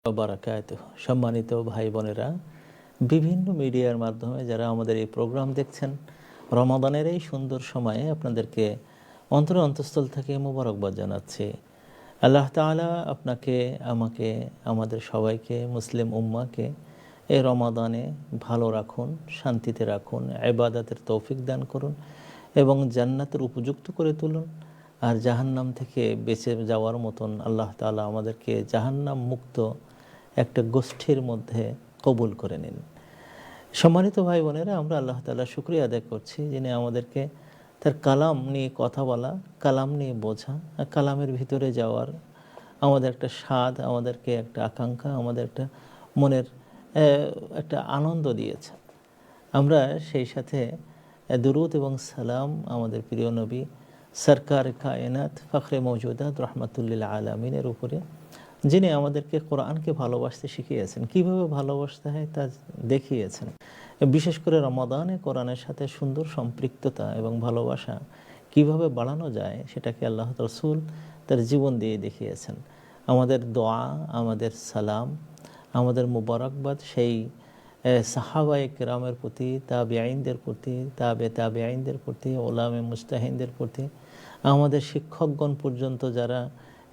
বারাকাতুহু। সম্মানিত ভাই বোনেরা, বিভিন্ন মিডিয়ার মাধ্যমে যারা আমাদের এই প্রোগ্রাম দেখছেন, রমাদানের এই সুন্দর সময়ে আপনাদেরকে অন্তঃস্থল থেকে মোবারকবাদ জানাচ্ছি। আল্লাহ তাআলা আপনাকে, আমাকে, আমাদের সবাইকে, মুসলিম উম্মাহকে এই রমাদানে ভালো রাখুন, শান্তিতে রাখুন, ইবাদতের তৌফিক দান করুন এবং জান্নাতের উপযুক্ত করে তুলুন। আর জাহান্নাম থেকে বেঁচে যাওয়ার মতন আল্লাহ তাআলা আমাদেরকে জাহান্নাম মুক্ত একটা গোষ্ঠীর মধ্যে কবুল করে নিন। সম্মানিত ভাই বোনেরা, আমরা আল্লাহ তাআলার শুকরিয়া আদায় করছি যিনি আমাদেরকে তার কালাম নিয়ে কথা বলা, কালাম নিয়ে বোঝা, কালামের ভিতরে যাওয়ার আমাদের একটা স্বাদ, আমাদেরকে একটা আকাঙ্ক্ষা, আমাদের একটা মনের একটা আনন্দ দিয়েছে। আমরা সেই সাথে দুরূদ এবং সালাম আমাদের প্রিয় নবী সরকার কায়নাত ফখরে মওজুদাত রহমাতুল্লিল আলামিনের উপরে, যিনি আমাদেরকে কোরআনকে ভালোবাসতে শিখিয়েছেন, কিভাবে ভালোবাসতে হয় তা দেখিয়েছেন। বিশেষ করে রমাদানে কোরআনের সাথে সুন্দর সম্পৃক্ততা এবং ভালোবাসা কিভাবে বাড়ানো যায় সেটাকে আল্লাহ রাসূল তার জীবন দিয়ে দেখিয়েছেন। আমাদের দোয়া, আমাদের সালাম, আমাদের মুবারকবাদ সেই সাহাবায়ে কেরামের প্রতি, তাবেঈনদের প্রতি, তাবেঈনদের প্রতি, উলামে মুজতাহিদদের প্রতি, আমাদের শিক্ষকগণ পর্যন্ত যারা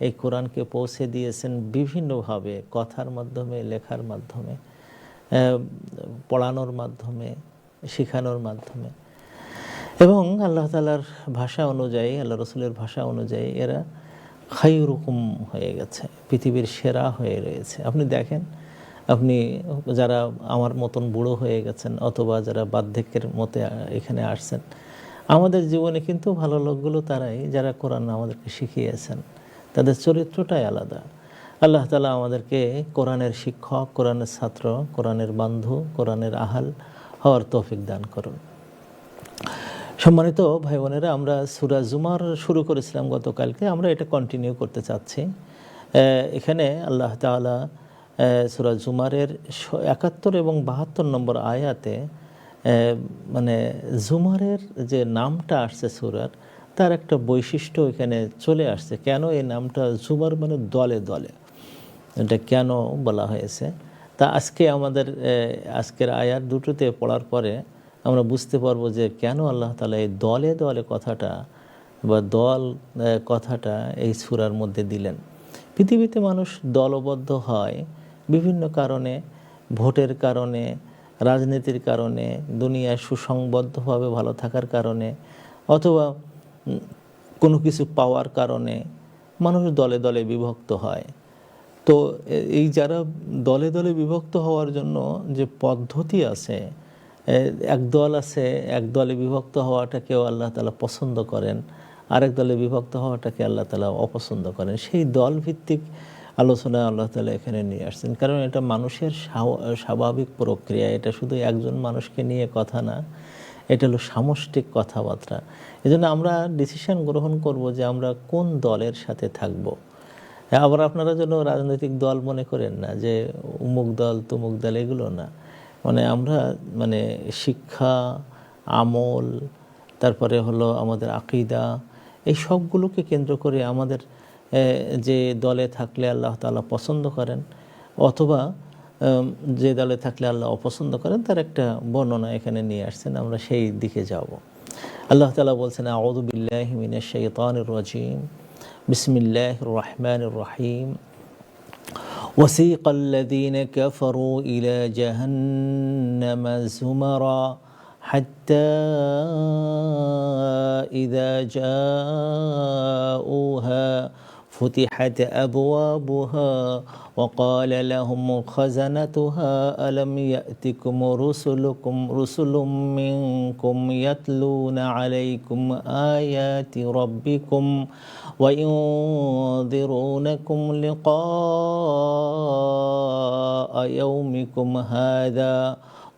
এই কোরআনকে পৌঁছে দিয়েছেন বিভিন্নভাবে, কথার মাধ্যমে, লেখার মাধ্যমে, পড়ানোর মাধ্যমে, শেখানোর মাধ্যমে এবং আল্লাহ তাআলার ভাষা অনুযায়ী, আল্লাহ রসুলের ভাষা অনুযায়ী এরা খায়রুকুম হয়ে গেছে, পৃথিবীর সেরা হয়ে রয়েছে। আপনি দেখেন, আপনি যারা আমার মতন বুড়ো হয়ে গেছেন অথবা যারা বার্ধক্যের মতে এখানে আসছেন, আমাদের জীবনে কিন্তু ভালো লোকগুলো তারাই যারা কোরআন আমাদেরকে শিখিয়েছেন। তাদের চরিত্রটাই আলাদা। আল্লাহ তাআলা আমাদেরকে কোরআনের শিক্ষক, কোরআনের ছাত্র, কোরআনের বন্ধু, কোরআনের আহাল হওয়ার তৌফিক দান করুন। সম্মানিত ভাই বোনেরা, আমরা সূরা জুমার শুরু করেছিলাম গতকালকে, আমরা এটা কন্টিনিউ করতে চাচ্ছি। এখানে আল্লাহ তাআলা সূরা জুমারের ৭১ এবং ৭২ নম্বর আয়াতে মানে জুমারের যে নামটা আসছে সূরার, তার একটা বৈশিষ্ট্য এখানে চলে আসছে। কেন এই নামটা জুমার মানে দলে দলে, এটা কেন বলা হয়েছে তা আজকে আমাদের আজকের আয়াত দুটোতে পড়ার পরে আমরা বুঝতে পারবো যে কেন আল্লাহ তাআলা এই দলে দলে কথাটা বা দল কথাটা এই সূরার মধ্যে দিলেন। পৃথিবীতে মানুষ দলবদ্ধ হয় বিভিন্ন কারণে, ভোটের কারণে, রাজনীতির কারণে, দুনিয়ায় সুসংবদ্ধভাবে ভালো থাকার কারণে, অথবা কোনো কিছু পাওয়ার কারণে মানুষ দলে দলে বিভক্ত হয়। তো এই যারা দলে দলে বিভক্ত হওয়ার জন্য যে পদ্ধতি আছে, এক দল আছে, এক দলে বিভক্ত হওয়াটাকেও আল্লাহ তাআলা পছন্দ করেন, আরেক দলে বিভক্ত হওয়াটাকে আল্লাহ তাআলা অপছন্দ করেন। সেই দল ভিত্তিক আলোচনা আল্লাহ তাআলা এখানে নিয়ে আসছেন, কারণ এটা মানুষের স্বাভাবিক প্রক্রিয়া। এটা শুধু একজন মানুষকে নিয়ে কথা না, এটা হলো সামষ্টিক কথাবার্তা। এজন্য আমরা ডিসিশন গ্রহণ করব যে আমরা কোন দলের সাথে থাকব। আবার আপনারা যেন রাজনৈতিক দল মনে করেন না যে উমুক দল তুমুক দল, এগুলো না। মানে আমরা শিক্ষা, আমল, তারপরে হলো আমাদের আকীদা, এই সবগুলোকে কেন্দ্র করে আমাদের যে দলে থাকলে আল্লাহ তাআলা পছন্দ করেন অথবা যে দলে থাকলে আল্লাহ অপছন্দ করেন তার একটা বর্ণনা এখানে নিয়ে আসছেন। আমরা সেই দিকে যাব। আল্লাহ তাআলা বলছেন, আউযু বিল্লাহি মিনাশ শাইতানির রাজীম, বিসমিল্লাহির রহমানির রহিম। ওয়াসিকাল্লাযীনা কাফারু ইলা জাহান্নামা যুমারা হাত্তা ইযা জাউহা ফুতিহাত আবওয়াবুহা وقال لهم خزنتها ألم يأتكم رسل منكم يتلون عليكم آيات ربكم وينذرونكم لقاء يومكم هذا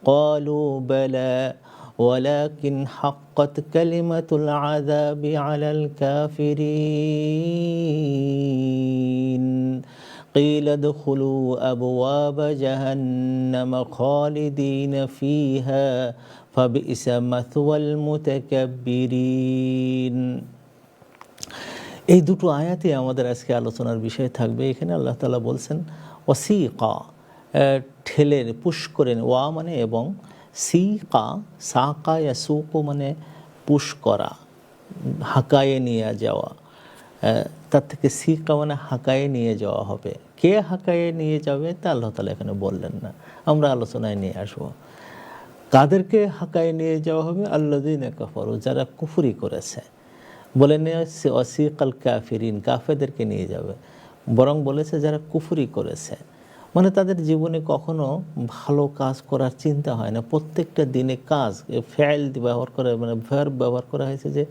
قالوا بلى ولكن حقت كلمة العذاب على الكافرين قيل ادخلوا أبواب جهنم خالدين فيها فبئس مثوى المتكبرين। এই দুটো আয়াতে আমাদের আজকে আলোচনার বিষয় থাকবে। এখানে আল্লাহ তাআলা বলছেন, ওয়াসিকা ঠেলে পুশ করে, ওয়া মানে এবং, সিকা সাকা ইয়াসুকু মানে পুশ করা, হাঁকায়ে নিয়ে যাওয়া, তার থেকে সিকা মানে হাঁকায়ে নিয়ে যাওয়া হবে। কে হাঁকায়ে নিয়ে যাবে তা আল্লাহ তাআলা এখানে বললেন না, আমরা আলোচনায় নিয়ে আসবো। কাদেরকে হাঁকায়ে নিয়ে যাওয়া হবে? আল্লাযীনা কাফারু, যারা কুফরি করেছে। বলে নিয়ে ওয়াসিকাল কাফিরিন, কাফেরদেরকে নিয়ে যাবে। বরং বলেছে যারা কুফরি করেছে, মানে তাদের জীবনে কখনো ভালো কাজ করার চিন্তা হয় না। প্রত্যেকটা দিনে কাজ, ফেল ব্যবহার করে, মানে ভার্ব ব্যবহার করা হয়েছে যে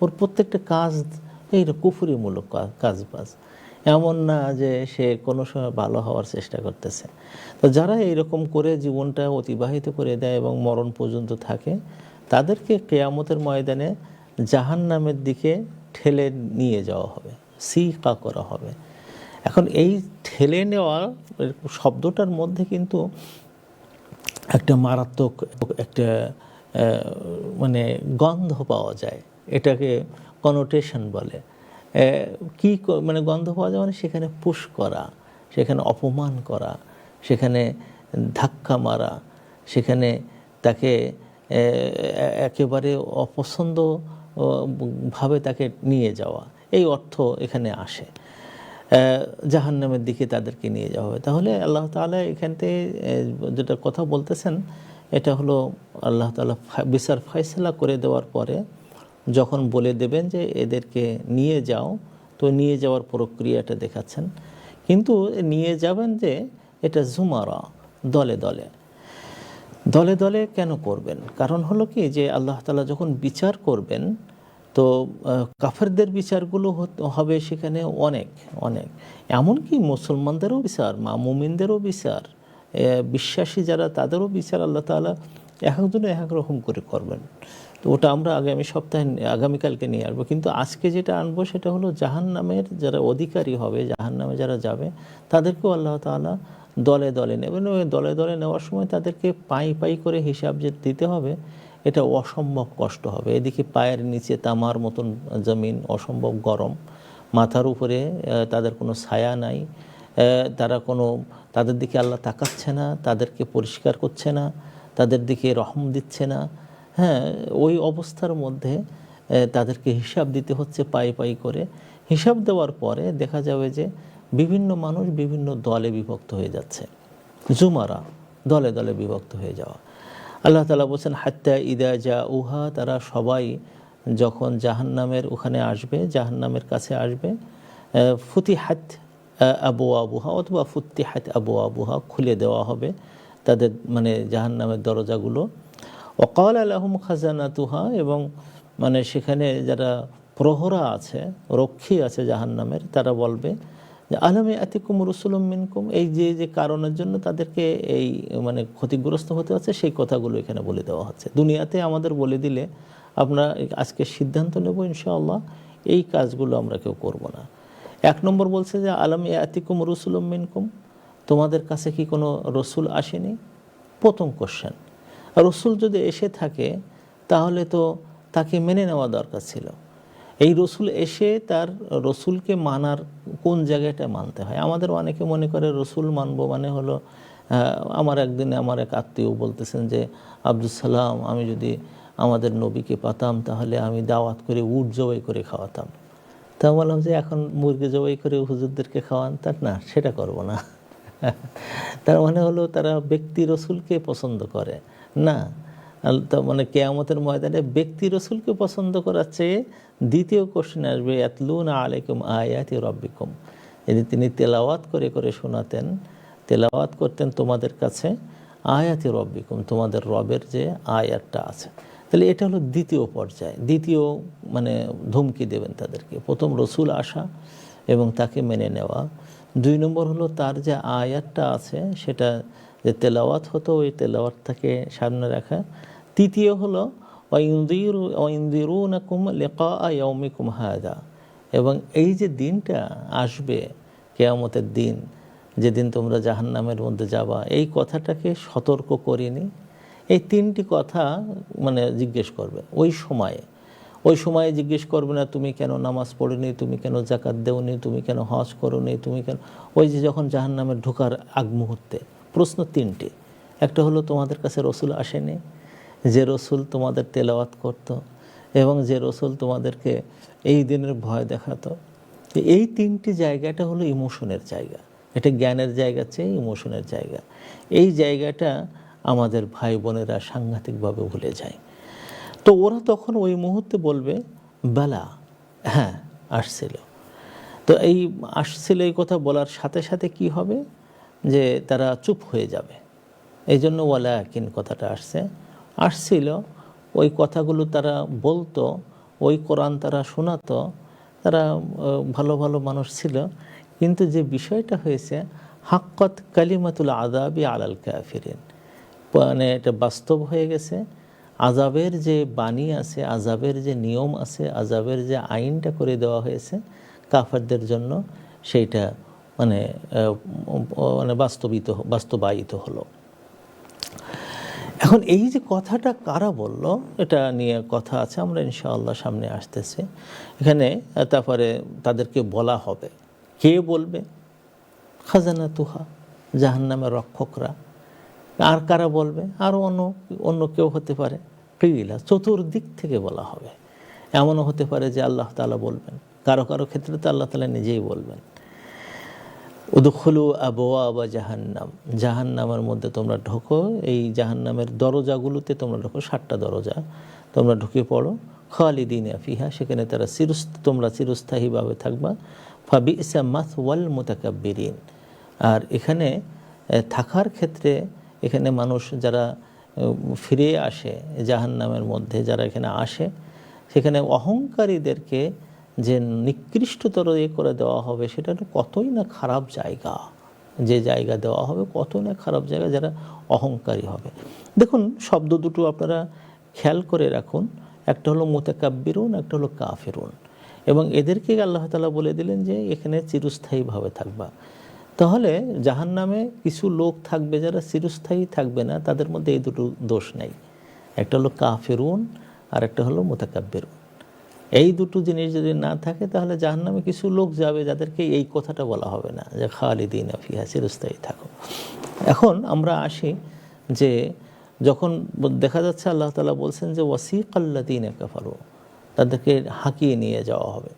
ওর প্রত্যেকটা কাজ এই কুফরিমূলক কাজ বাজ, এমন না যে সে কোনো সময় ভালো হওয়ার চেষ্টা করতেছে। তো যারা এইরকম করে জীবনটা অতিবাহিত করে দেয় এবং মরণ পর্যন্ত থাকে, তাদেরকে কিয়ামতের ময়দানে জাহান্নামের দিকে ঠেলে নিয়ে যাওয়া হবে, সিকা করা হবে। এখন এই ঠেলে নেওয়া শব্দটার মধ্যে কিন্তু একটা মারাত্মক একটা মানে গন্ধ পাওয়া যায়, এটাকে কনোটেশন বলে। কি মানে গন্ধ পাওয়া যায়, মানে সেখানে পুশ করা, সেখানে অপমান করা, সেখানে ধাক্কা মারা, সেখানে তাকে একেবারে অপছন্দ ভাবে তাকে নিয়ে যাওয়া, এই অর্থ এখানে আসে। জাহান্নামের দিকে তাদেরকে নিয়ে যাওয়া হবে। তাহলে আল্লাহ তাআলা এখান থেকে যেটা কথা বলতেছেন, এটা হলো আল্লাহ তাআলা বিচার ফয়সালা করে দেওয়ার পরে যখন বলে দেবেন যে এদেরকে নিয়ে যাও, তো নিয়ে যাওয়ার প্রক্রিয়াটা দেখাচ্ছেন। কিন্তু নিয়ে যাবেন যে এটা জুমারা, দলে দলে। দলে দলে কেন করবেন? কারণ হলো কি, যে আল্লাহ তাআলা যখন বিচার করবেন, তো কাফেরদের বিচারগুলো হবে সেখানে অনেক অনেক, এমনকি মুসলমানদেরও বিচার, মুমিনদেরও বিচার, বিশ্বাসী যারা তাদেরও বিচার আল্লাহ তাআলা এক একজনে এক এক রকম করে করবেন। তো ওটা আমরা আগামী সপ্তাহে, আগামীকালকে নিয়ে আসবো। কিন্তু আজকে যেটা আনবো সেটা হলো জাহান্নামের যারা অধিকারী হবে, জাহান্নামে যারা যাবে, তাদেরকেও আল্লাহ তাআলা দলে দলে নেবেন। ওই দলে দলে নেওয়ার সময় তাদেরকে পাই পাই করে হিসাব যে দিতে হবে, এটা অসম্ভব কষ্ট হবে। এদিকে পায়ের নিচে তামার মতন জমিন, অসম্ভব গরম, মাথার উপরে তাদের কোনো ছায়া নাই, তাদের দিকে আল্লাহ তাকাচ্ছে না, তাদেরকে পরিষ্কার করছে না, তাদের দিকে রহম দিচ্ছে না। হ্যাঁ, ওই অবস্থার মধ্যে তাদেরকে হিসাব দিতে হচ্ছে পাই পাই করে। হিসাব দেওয়ার পরে দেখা যাবে যে বিভিন্ন মানুষ বিভিন্ন দলে বিভক্ত হয়ে যাচ্ছে, জুমারা, দলে দলে বিভক্ত হয়ে যাওয়া। আল্লাহ তাআলা বলছেন হাত্তা ইদা জাউহা, তারা সবাই যখন জাহান্নামের ওখানে আসবে, জাহান্নামের কাছে আসবে, ফুতিহাত আবওয়াবুহা অথবা ফুতিহাত আবওয়াবুহা, খুলে দেওয়া হবে তাদের মানে জাহান্নামের দরজাগুলো। ওয়াকালা লাহুম খাজানাতুহা, এবং মানে সেখানে যারা প্রহরা আছে, রক্ষী আছে জাহান্নামের, তারা বলবে যে আলাম ইয়াতিকুম রুসুলুম মিনকুম, এই যে যে কারণের জন্য তাদেরকে এই মানে ক্ষতিগ্রস্ত হতে হচ্ছে, সেই কথাগুলো এখানে বলে দেওয়া হচ্ছে। দুনিয়াতে আমাদের বলে দিলে আমরা আজকে সিদ্ধান্ত নেব ইনশাআল্লাহ এই কাজগুলো আমরা কেউ করব না। এক নম্বর বলছে যে আলাম ইয়াতিকুম রুসুলুম মিনকুম, তোমাদের কাছে কি কোনো রসুল আসেনি? প্রথম কোশ্চেন। রসুল যদি এসে থাকে তাহলে তো তাকে মেনে নেওয়া দরকার ছিল। এই রসুল এসে তার রসুলকে মানার কোন জায়গাটা মানতে হয়? আমাদের অনেকে মনে করে রসুল মানবো মানে হলো, আমার একদিনে আমার এক আত্মীয় বলতেছেন যে আব্দুল সালাম, আমি যদি আমাদের নবীকে পাতাম তাহলে আমি দাওয়াত করে উট জবাই করে খাওয়াতাম। তা বললাম যে এখন মুরগি জবাই করে হুজুরদেরকে খাওয়ান, তার না, সেটা করব না। তার মানে হলো তারা ব্যক্তি রসুলকে পছন্দ করে না। তার মানে কিয়ামতের ময়দানে ব্যক্তি রসুলকে পছন্দ করার চেয়ে দ্বিতীয় কোশ্চেন আসবে ইয়াতলুনা আলাইকুম আয়াতি রাব্বিকুম, যদি তিনি তেলাওয়াত করে করে শোনাতেন, তেলাওয়াত করতেন তোমাদের কাছে আয়াতি রাব্বিকুম, তোমাদের রবের যে আয়াতটা আছে। তাহলে এটা হলো দ্বিতীয় পর্যায়ে, দ্বিতীয় মানে ধমকি দেবেন তাদেরকে। প্রথম রসুল আসা এবং তাকে মেনে নেওয়া। দুই নম্বর হলো তার যে আয়াতটা আছে সেটা যে তেলাওয়াত হতো, ওই তেলাওয়াতটাকে সামনে রাখা। তৃতীয় হলো ওয়াইনদিরুনাকুম লিকা ইয়াউমিকুম হাযা, এবং এই যে দিনটা আসবে কিয়ামতের দিন, যেদিন তোমরা জাহান্নামের মধ্যে যাবা, এই কথাটাকে সতর্ক করিনি। এই তিনটি কথা মানে জিজ্ঞেস করবে ওই সময়ে। ওই সময় জিজ্ঞেস করবে না তুমি কেন নামাজ পড়োনি, তুমি কেন যাকাত দেওনি, তুমি কেন হজ করোনি, তুমি কেন। ওই যে যখন জাহান্নামে ঢোকার আগ মুহূর্তে প্রশ্ন তিনটে। একটা হলো তোমাদের কাছে রসুল আসেনি, যে রসুল তোমাদের তেলাওয়াত করত এবং যে রসুল তোমাদেরকে এই দিনের ভয় দেখাতো। এই তিনটি জায়গাটা হলো ইমোশনের জায়গা, এটা জ্ঞানের জায়গা চেয়ে ইমোশনের জায়গা। এই জায়গাটা আমাদের ভাই বোনেরা সাংঘাতিকভাবে ভুলে যায়। তো ওরা তখন ওই মুহূর্তে বলবে বেলা, হ্যাঁ আসছিল। তো এই আসছিল এই কথা বলার সাথে সাথে কি হবে, যে তারা চুপ হয়ে যাবে। এই জন্য ওয়ালাকিন কথাটা আসছিল, ওই কথাগুলো তারা বলতো, ওই কোরআন তারা শোনাতো, তারা ভালো ভালো মানুষ ছিল। কিন্তু যে বিষয়টা হয়েছে, হাক্কাত কালিমাতুল আযাবি আলাল কাফিরিন, মানে এটা বাস্তব হয়ে গেছে। আযাবের যে বাণী আছে, আযাবের যে নিয়ম আছে, আযাবের যে আইনটা করে দেওয়া হয়েছে কাফেরদের জন্য, সেইটা মানে মানে বাস্তবায়িত হলো। এখন এই যে কথাটা কারা বলল, এটা নিয়ে কথা আছে, আমরা ইনশাআল্লাহ সামনে আসতেছে এখানে। তারপরে তাদেরকে বলা হবে, কে বলবে? খাজানাতুহা, জাহান্নামের রক্ষকরা। আর কারা বলবে? আরও অন্য কেউ হতে পারে। কিলা, চতুর্দিক থেকে বলা হবে। এমনও হতে পারে যে আল্লাহ তাআলা বলবেন, কারো কারো ক্ষেত্রে তো আল্লাহ তাআলা নিজেই বলবেন, উদখুলু আবওয়াবা জাহান্নাম, জাহান্নামের মধ্যে তোমরা ঢোকো, এই জাহান্নামের দরজাগুলোতে তোমরা ঢোকো, 7টা দরজা, তোমরা ঢুকে পড়ো। খালিদিনা ফিহা, সেখানে তারা তোমরা চিরস্থায়ীভাবে থাকবা। ফাবিসা মাসওয়াল মুতাকাব্বিরিন। আর এখানে থাকার ক্ষেত্রে, এখানে মানুষ যারা ফিরে আসে জাহান্নামের মধ্যে, যারা এখানে আসে, সেখানে অহংকারীদেরকে যে নিকৃষ্টতর করে দেওয়া হবে, সেটা কতই না খারাপ জায়গা। যে জায়গা দেওয়া হবে কতই না খারাপ জায়গা, যারা অহংকারী হবে। দেখুন শব্দ দুটো আপনারা খেয়াল করে রাখুন, একটা হলো মুতাকাব্বিরুন, একটা হলো কাফিরুন। এবং এদেরকে আল্লাহ তাআলা বলে দিলেন যে এখানে চিরস্থায়ীভাবে থাকবা। তাহলে জাহান্নামে কিছু লোক থাকবে যারা চিরস্থায়ী থাকবে না, তাদের মধ্যে এই দুটো দোষ নাই। একটা হলো কাফিরুন আর একটা হলো মুতাকাব্বিরুন। এই দুটো জিনিস যদি না থাকে, তাহলে জাহান্নামে কিছু লোক যাবে যাদেরকে এই কথাটা বলা হবে না, যে খালিদিনা ফিহা, চিরস্থায়ী থাকো। এখন আমরা আসি যে যখন দেখা যাচ্ছে আল্লাহ তাআলা বলছেন যে ওয়াসিকাল্লাযীনা কাফারু, তাদেরকে হাঁকিয়ে নিয়ে যাওয়া হবে।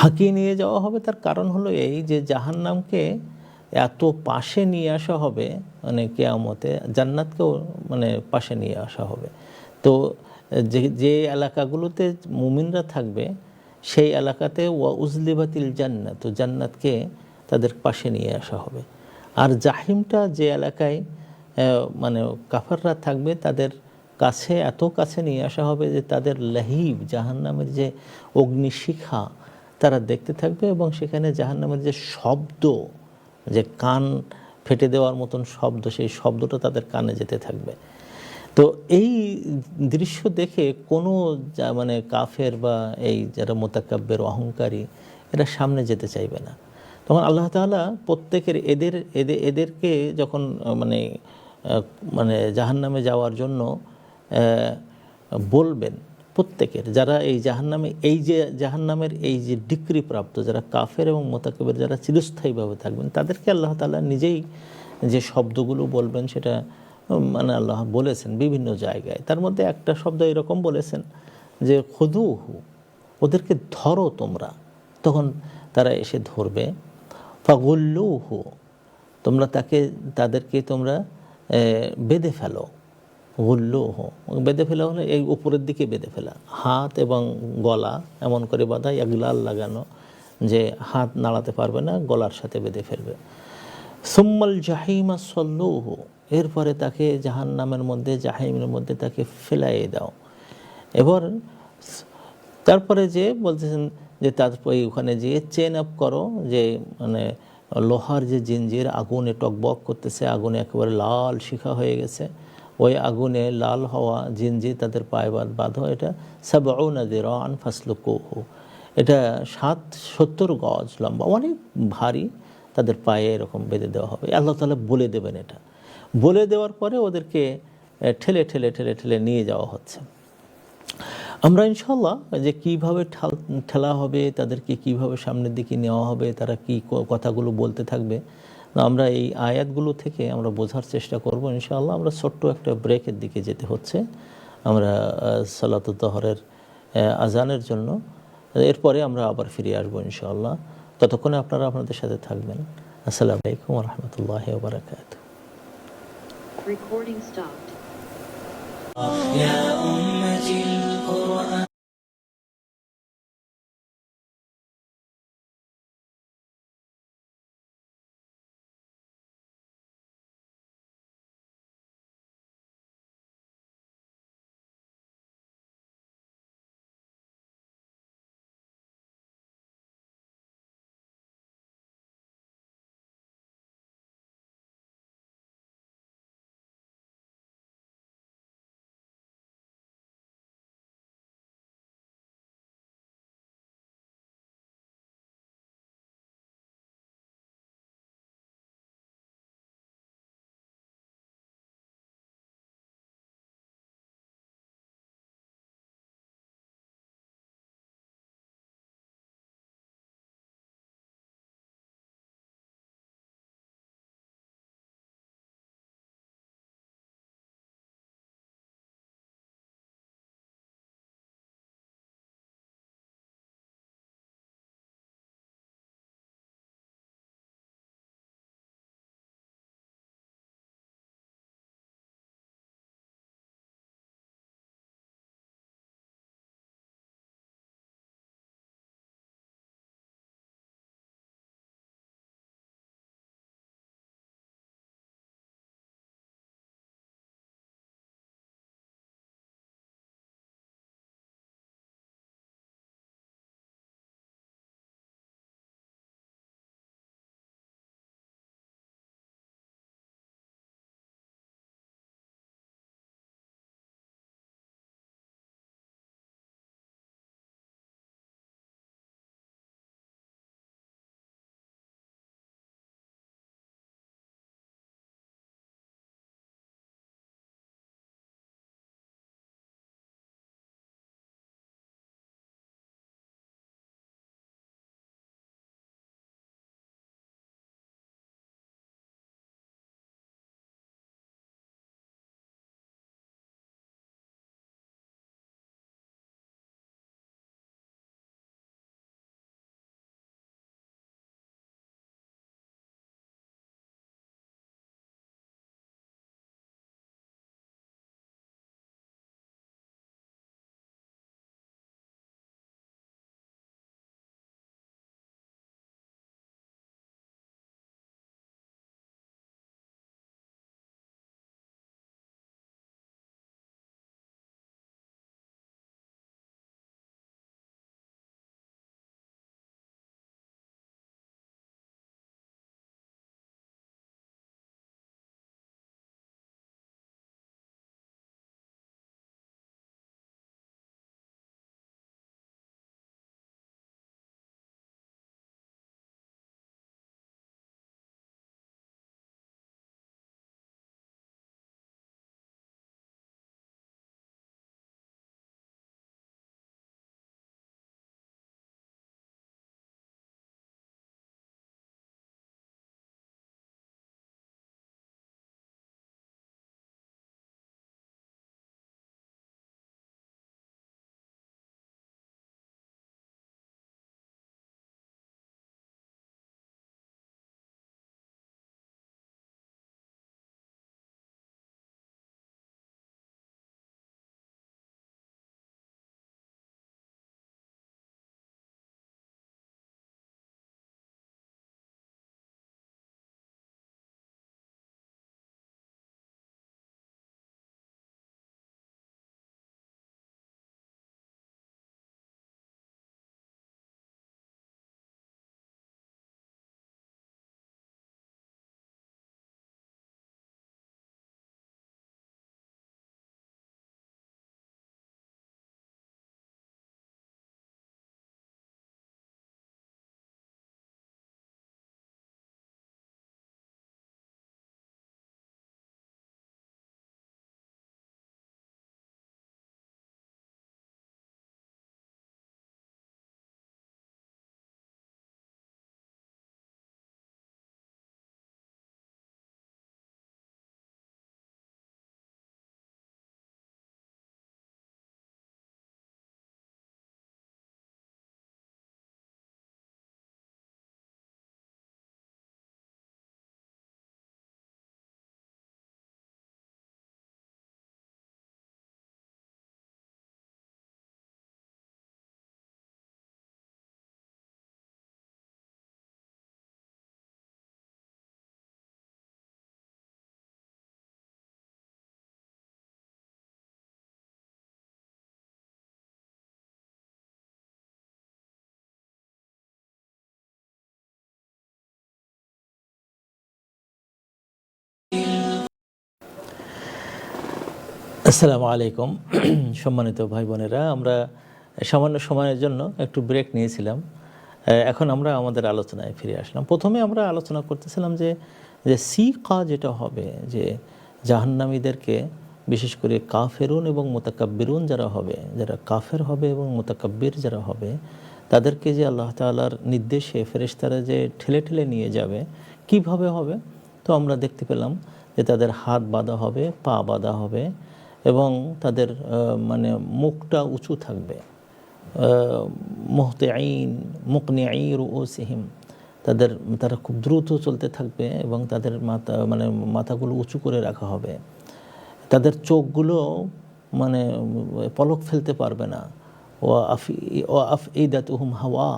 হাঁকিয়ে নিয়ে যাওয়া হবে, তার কারণ হলো এই যে জাহান্নামকে এত পাশে নিয়ে আসা হবে, মানে কিয়ামতে জান্নাতকেও মানে পাশে নিয়ে আসা হবে। তো যে এলাকাগুলোতে মুমিনরা থাকবে, সেই এলাকাতে ওয়া উজলিবাতিল জান্নাত, তো জান্নাতকে তাদের পাশে নিয়ে আসা হবে। আর জাহিমটা যে এলাকায় মানে কাফাররা থাকবে, তাদের কাছে এত কাছে নিয়ে আসা হবে যে তাদের লাহিব, জাহান্নামের যে অগ্নিশিখা, তারা দেখতে থাকবে। এবং সেখানে জাহান্নামের যে শব্দ, যে কান ফেটে দেওয়ার মতন শব্দ, সেই শব্দটা তাদের কানে যেতে থাকবে। তো এই দৃশ্য দেখে কোনো মানে কাফের বা এই যারা মুতাকাব্বির অহংকারী, এরা সামনে যেতে চাইবে না। তখন আল্লাহ তাআলা প্রত্যেকের এদেরকে যখন মানে জাহান্নামে যাওয়ার জন্য বলবেন, প্রত্যেকের যারা এই জাহান্নামে, এই যে জাহান্নামের এই যে ডিক্রি প্রাপ্ত যারা কাফের এবং মুতাকাব্বির, যারা চিরস্থায়ীভাবে থাকবেন, তাদেরকে আল্লাহ তাআলা নিজেই যে শব্দগুলো বলবেন, সেটা মানে আল্লাহ বলেছেন বিভিন্ন জায়গায়। তার মধ্যে একটা শব্দ এরকম বলেছেন যে খুদুহু, ওদেরকে ধরো তোমরা। তখন তারা এসে ধরবে। ফাগুল্লুহু, তোমরা তাদেরকে তোমরা বেঁধে ফেলো। গুল্লুহু, বেঁধে ফেলা হলে এই উপরের দিকে বেঁধে ফেলা, হাত এবং গলা এমন করে বাঁধা, ইগলাল লাগানো, যে হাত নাড়াতে পারবে না, গলার সাথে বেঁধে ফেলবে। সুম্মাল জাহিমা সল্লুহু, এরপরে তাকে জাহান্নামের মধ্যে, জাহিমের মধ্যে তাকে ফেলাইয়ে দাও। এবার তারপরে যে বলতেছেন যে তারপরে ওখানে যেয়ে চেন আপ করো, যে মানে লোহার যে জিঞ্জির আগুনে টকবক করতেছে, আগুনে একেবারে লাল শিখা হয়ে গেছে, ওই আগুনে লাল হওয়া জিঞ্জির তাদের পায়ে বাঁধো। এটা সাবউনা যিরাআন ফাসলুকুহু, এটা 70 গজ লম্বা, অনেক ভারী, তাদের পায়ে এরকম বেঁধে দেওয়া হবে। আল্লাহ তাআলা বলে দেবেন। এটা বলে দেওয়ার পরে ওদেরকে ঠেলে ঠেলে ঠেলে ঠেলে নিয়ে যাওয়া হচ্ছে। আমরা ইনশাআল্লাহ যে কিভাবে ঠেলা হবে, তাদেরকে কিভাবে সামনের দিকে নেওয়া হবে, তারা কি কথাগুলো বলতে থাকবে, আমরা এই আয়াতগুলো থেকে আমরা বোঝার চেষ্টা করব ইনশাআল্লাহ। আমরা ছোট্ট একটা ব্রেকের দিকে যেতে হচ্ছে, আমরা সালাতুত তহরের আজানের জন্য। এরপরে আমরা আবার ফিরে আসবো ইনশাআল্লাহ। ততক্ষণে আপনারা আপনাদের সাথে থাকবেন। আসসালামু আলাইকুম ওয়া রাহমাতুল্লাহি ওয়া বারাকাতুহু। Recording stopped. يا أمتي القرآن আসসালামু আলাইকুম। সম্মানিত ভাই বোনেরা, আমরা সামান্য সময়ের জন্য একটু ব্রেক নিয়েছিলাম। এখন আমরা আমাদের আলোচনায় ফিরে আসলাম। প্রথমে আমরা আলোচনা করতেছিলাম যে যে সিকা যেটা হবে, যে জাহান্নামীদেরকে বিশেষ করে কাফেরুন এবং মুতাকাব্বিরুন যারা হবে, যারা কাফের হবে এবং মুতাকাব্বির যারা হবে, তাদেরকে যে আল্লাহ তাআলার নির্দেশে ফেরেশতারা যে ঠেলে ঠেলে নিয়ে যাবে, কিভাবে হবে? তো আমরা দেখতে পেলাম যে তাদের হাত বাঁধা হবে, পা বাঁধা হবে এবং তাদের মানে মুখটা উঁচু থাকবে। মুহতিঈন মুকনিঈ রুউসিহিম, তারা খুব দ্রুত চলতে থাকবে এবং তাদের মাথাগুলো উঁচু করে রাখা হবে। তাদের চোখগুলো মানে পলক ফেলতে পারবে না। ও আফইদাতুহুম হাওয়া,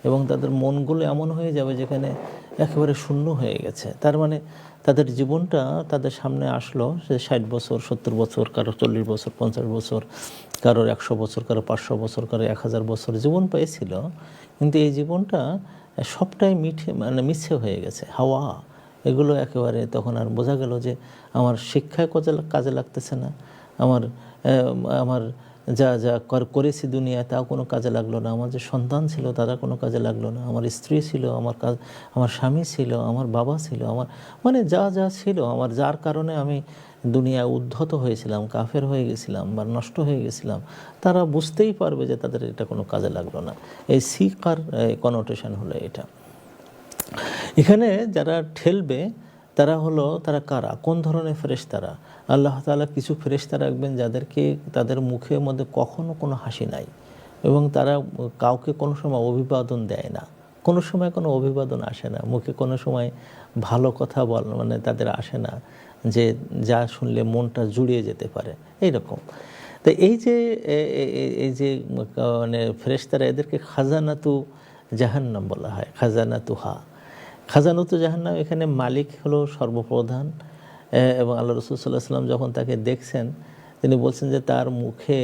এবং তাদের মনগুলো এমন হয়ে যাবে যেখানে একেবারে শূন্য হয়ে গেছে। তার মানে তাদের জীবনটা তাদের সামনে আসলো, সে 60 বছর, 70 বছর, কারো 40 বছর, 50 বছর, কারোর 100 বছর, কারো 500 বছর, কারো 1000 বছর জীবন পেয়েছিল, কিন্তু এই জীবনটা সবটাই মিছে হয়ে গেছে, হাওয়া। এগুলো একেবারে তখন আর বোঝা গেল যে আমার শিক্ষায় কাজে লাগতেছে না, আমার আমার যা যা করেছি দুনিয়ায় তাও কোনো কাজে লাগলো না, আমার যে সন্তান ছিল তারা কোনো কাজে লাগলো না, আমার স্ত্রী ছিল, আমার স্বামী ছিল, আমার বাবা ছিল, আমার যা যা ছিল, আমার যার কারণে আমি দুনিয়ায় উদ্ধত হয়েছিলাম, কাফের হয়ে গেছিলাম বা নষ্ট হয়ে গেছিলাম, তারা বুঝতেই পারবে যে তাদের এটা কোনো কাজে লাগলো না। এই সিকার কনোটেশন হলো এটা। এখানে যারা ঠেলবে তারা কারা, কোন ধরনের ফেরেশতারা? আল্লাহ তাআলা কিছু ফেরেশতা রাখবেন যাদেরকে তাদের মুখের মধ্যে কখনো কোনো হাসি নাই, এবং তারা কাউকে কোনো সময় অভিবাদন দেয় না, কোনো সময় কোনো অভিবাদন আসে না, মুখে কোনো সময় ভালো কথা তাদের আসে না, যে যা শুনলে মনটা জুড়িয়ে যেতে পারে এইরকম। তো এই যে ফেরেশতারা, এদেরকে খাজানাতু জাহান্নাম বলা হয়, খাজানাতুহা। খাজানাতু জাহান্নাম, এখানে মালিক হলো সর্বপ্রধান। এবং আল্লাহ রাসূল সাল্লাল্লাহু আলাইহি ওয়াসাল্লাম যখন তাকে দেখছেন, তিনি বলছেন যে তার মুখে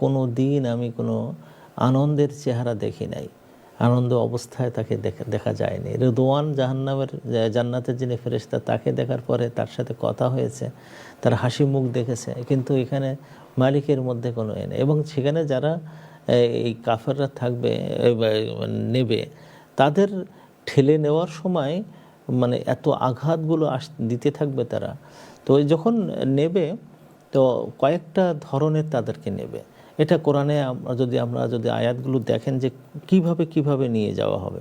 কোনো দিন আমি কোনো আনন্দের চেহারা দেখি নাই, আনন্দ অবস্থায় তাকে দেখা যায়নি। রিদওয়ান জান্নাতের যিনি ফেরেশতা, তাকে দেখার পরে তার সাথে কথা হয়েছে, তার হাসি মুখ দেখেছে, কিন্তু এখানে মালিকের মধ্যে কোনো নেই। এবং সেখানে যারা এই কাফেররা থাকবে নেবে, তাদের ঠেলে নেওয়ার সময় এত আঘাতগুলো দিতে থাকবে তারা। তো যখন নেবে, তো কয়েকটা ধরনের তাদেরকে নেবে। এটা কোরআনে আমরা যদি আয়াতগুলো দেখেন যে কিভাবে নিয়ে যাওয়া হবে,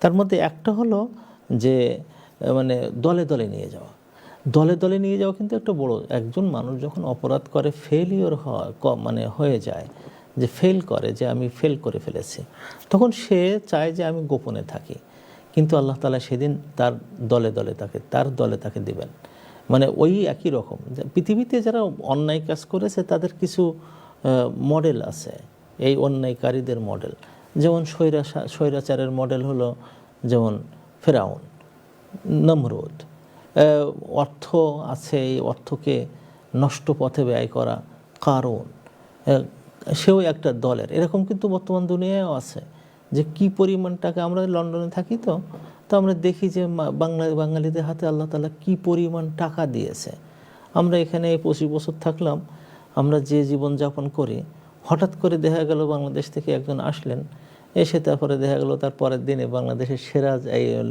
তার মধ্যে একটা হলো যে দলে দলে নিয়ে যাওয়া। দলে দলে নিয়ে যাওয়া কিন্তু একটা বড়, একজন মানুষ যখন অপরাধ করে ফেলিওর হয়ে যায়, যে ফেল করে, যে আমি ফেল করে ফেলেছি, তখন সে চায় যে আমি গোপনে থাকি, কিন্তু আল্লাহ তাআলা সেদিন তার দলে তাকে দিবেন। ওই একই রকম পৃথিবীতে যারা অন্যায় কাজ করেছে তাদের কিছু মডেল আছে, এই অন্যায়কারীদের মডেল। যেমন স্বৈরাচারের মডেল হলো যেমন ফেরাউন, নমরুদ। অর্থ আছে, এই অর্থকে নষ্ট পথে ব্যয় করা কারণ, সেও একটা দলের। এরকম কিন্তু বর্তমান দুনিয়ায়ও আছে, যে কি পরিমাণ টাকা, আমরা লন্ডনে থাকি, তো আমরা দেখি যে বাঙালিদের হাতে আল্লাহ তাআলা কি পরিমাণ টাকা দিয়েছে। আমরা এখানে 25 বছর থাকলাম, আমরা যে জীবনযাপন করি, হঠাৎ করে দেখা গেল বাংলাদেশ থেকে একজন আসলেন, এসে তারপরে দেখা গেল তার পরের দিনে বাংলাদেশের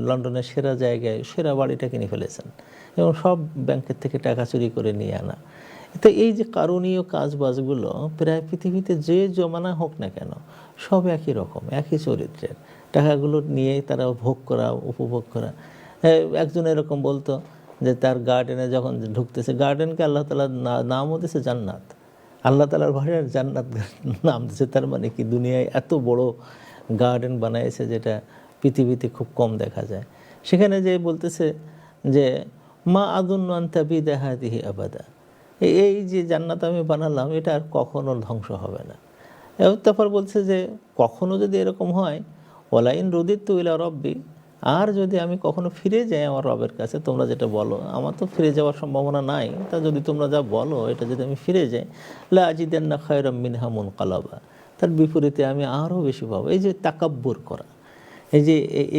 লন্ডনের সেরা জায়গায় সেরা বাড়িটা কিনে ফেলেছেন, এবং সব ব্যাংকের থেকে টাকা চুরি করে নিয়ে আনা। তো এই যে কারণীয় কাজবাজগুলো প্রায় পৃথিবীতে যে জমানা হোক না কেন, সব একই রকম, একই চরিত্রের। টাকাগুলো নিয়েই তারা উপভোগ করা। একজন এরকম বলতো যে তার গার্ডেনে যখন ঢুকতেছে, গার্ডেনকে আল্লাহ তাআলা নামও দিয়েছে জান্নাত, আল্লাহ তাআলার ভাষায় জান্নাত নাম দিয়েছে। তার মানে কি, দুনিয়ায় এত বড় গার্ডেন বানাইছে যেটা পৃথিবীতে খুব কম দেখা যায়। সেখানে যে বলতেছে যে মা আযুন্নু আন তাবিদা হাযিহি আবাদা, এই যে জান্নাত আমি বানালাম, এটা আর কখনো ধ্বংস হবে না। এবং তারপর বলছে যে কখনো যদি এরকম হয়, ওয়ালাইন রুদিতু ইলা রব্বি, আর যদি আমি কখনো ফিরে যাই আমার রবের কাছে, তোমরা যেটা বলো, আমার তো ফিরে যাওয়ার সম্ভাবনা নাই, তা যদি তোমরা যা বলো এটা যদি আমি ফিরে যাই, লা আজিদান্না খায়রাম মিনহা মুনকালাবা, তার বিপরীতে আমি আরও বেশি পাবো। এই যে তাকাব্বুর করা,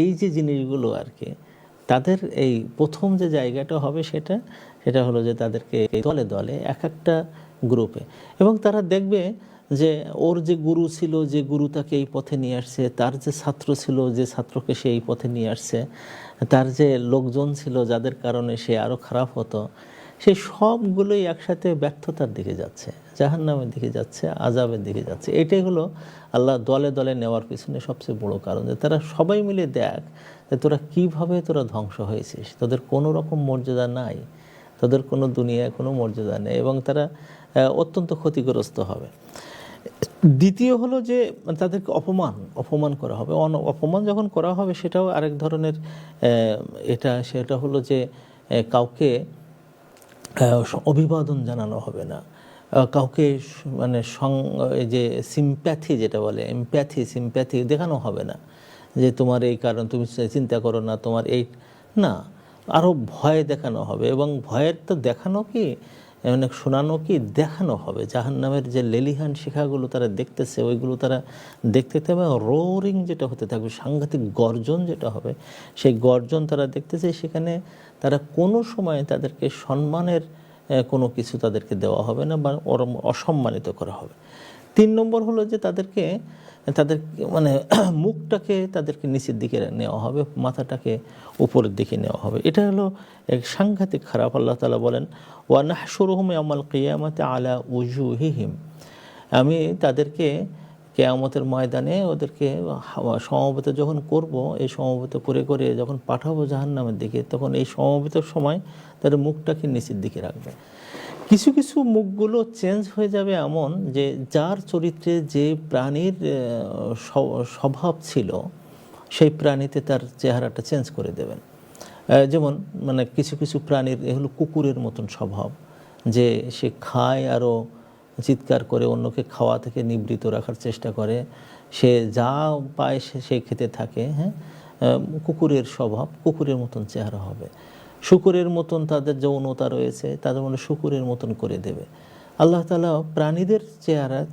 এই যে জিনিসগুলো আর কি, তাদের এই প্রথম যে জায়গাটা হবে সেটা হলো যে তাদেরকে দলে দলে এক একটা গ্রুপে, এবং তারা দেখবে যে ওর যে গুরু ছিল, যে গুরু তাকে এই পথে নিয়ে আসছে, তার যে ছাত্র ছিল, যে ছাত্রকে সে এই পথে নিয়ে আসছে, তার যে লোকজন ছিল যাদের কারণে সে আরও খারাপ হতো, সেই সবগুলোই একসাথে ব্যর্থতার দিকে যাচ্ছে, জাহান্নামের দিকে যাচ্ছে, আযাবের দিকে যাচ্ছে। এটাই হলো আল্লাহ দলে দলে নেওয়ার পিছনে সবচেয়ে বড় কারণ, যে তারা সবাই মিলে দেখ যে তোরা কীভাবে তোরা ধ্বংস হয়েছিস, তোদের কোনো রকম মর্যাদা নাই, তাদের কোনো দুনিয়ায় কোনো মর্যাদা নেই, এবং তারা অত্যন্ত ক্ষতিগ্রস্ত হবে। দ্বিতীয় হলো যে তাদেরকে অপমান করা হবে। অপমান যখন করা হবে সেটাও আরেক ধরনের, সেটা হলো যে কাউকে অভিবাদন জানানো হবে না, কাউকে মানে এই যে সিম্প্যাথি যেটা বলে, সিম্প্যাথি দেখানো হবে না, যে তোমার এই কারণ তুমি চিন্তা করো না, তোমার এই না, আরও ভয় দেখানো হবে। এবং ভয়ের তো দেখানো কি, মানে শোনানো কি, দেখানো হবে। জাহান্নামের যে লেলিহান শিখাগুলো তারা দেখতেছে, ওইগুলো তারা দেখতে থাকবে। রোরিং যেটা হতে থাকবে, সাংঘাতিক গর্জন যেটা হবে, সেই গর্জন তারা দেখতেছে। সেখানে তারা কোনো সময় তাদেরকে সম্মানের কোনো কিছু তাদেরকে দেওয়া হবে না, বা অসম্মানিত করা হবে। 3 নম্বর হলো যে তাদের মানে মুখটাকে তাদেরকে নিচের দিকে নেওয়া হবে, মাথাটাকে উপরের দিকে নেওয়া হবে। এটা হলো এক সাংঘাতিক খারাপ। আল্লাহ তাআলা বলেন, ওয়া নাহশুরুহুম ইয়াওমাল কিয়ামাতি আলা উজুহিহিম, আমি তাদেরকে কিয়ামতের ময়দানে ওদেরকে সমবেত যখন করব, এই সমবেত করে করে যখন পাঠাবো জাহান্নামের দিকে, তখন এই সমবেত সময় তাদের মুখটাকে নিচের দিকে রাখবে। কিছু কিছু মুখগুলো চেঞ্জ হয়ে যাবে এমন যে যার চরিত্রে যে প্রাণীর স্বভাব ছিল, সেই প্রাণীতে তার চেহারাটা চেঞ্জ করে দেবেন। যেমন মানে কিছু কিছু প্রাণীর এগুলো কুকুরের মতন স্বভাব, যে সে খায় আরও চিৎকার করে অন্যকে খাওয়া থেকে নিবৃত রাখার চেষ্টা করে, সে যা পায় সে খেতে থাকে। হ্যাঁ, কুকুরের স্বভাব, কুকুরের মতন চেহারা হবে। শূকরের মতন তাদের যৌনতা রয়েছে, তাদের মনে শূকরের মতন করে দেবে। আল্লাহ তাআলা প্রাণীদের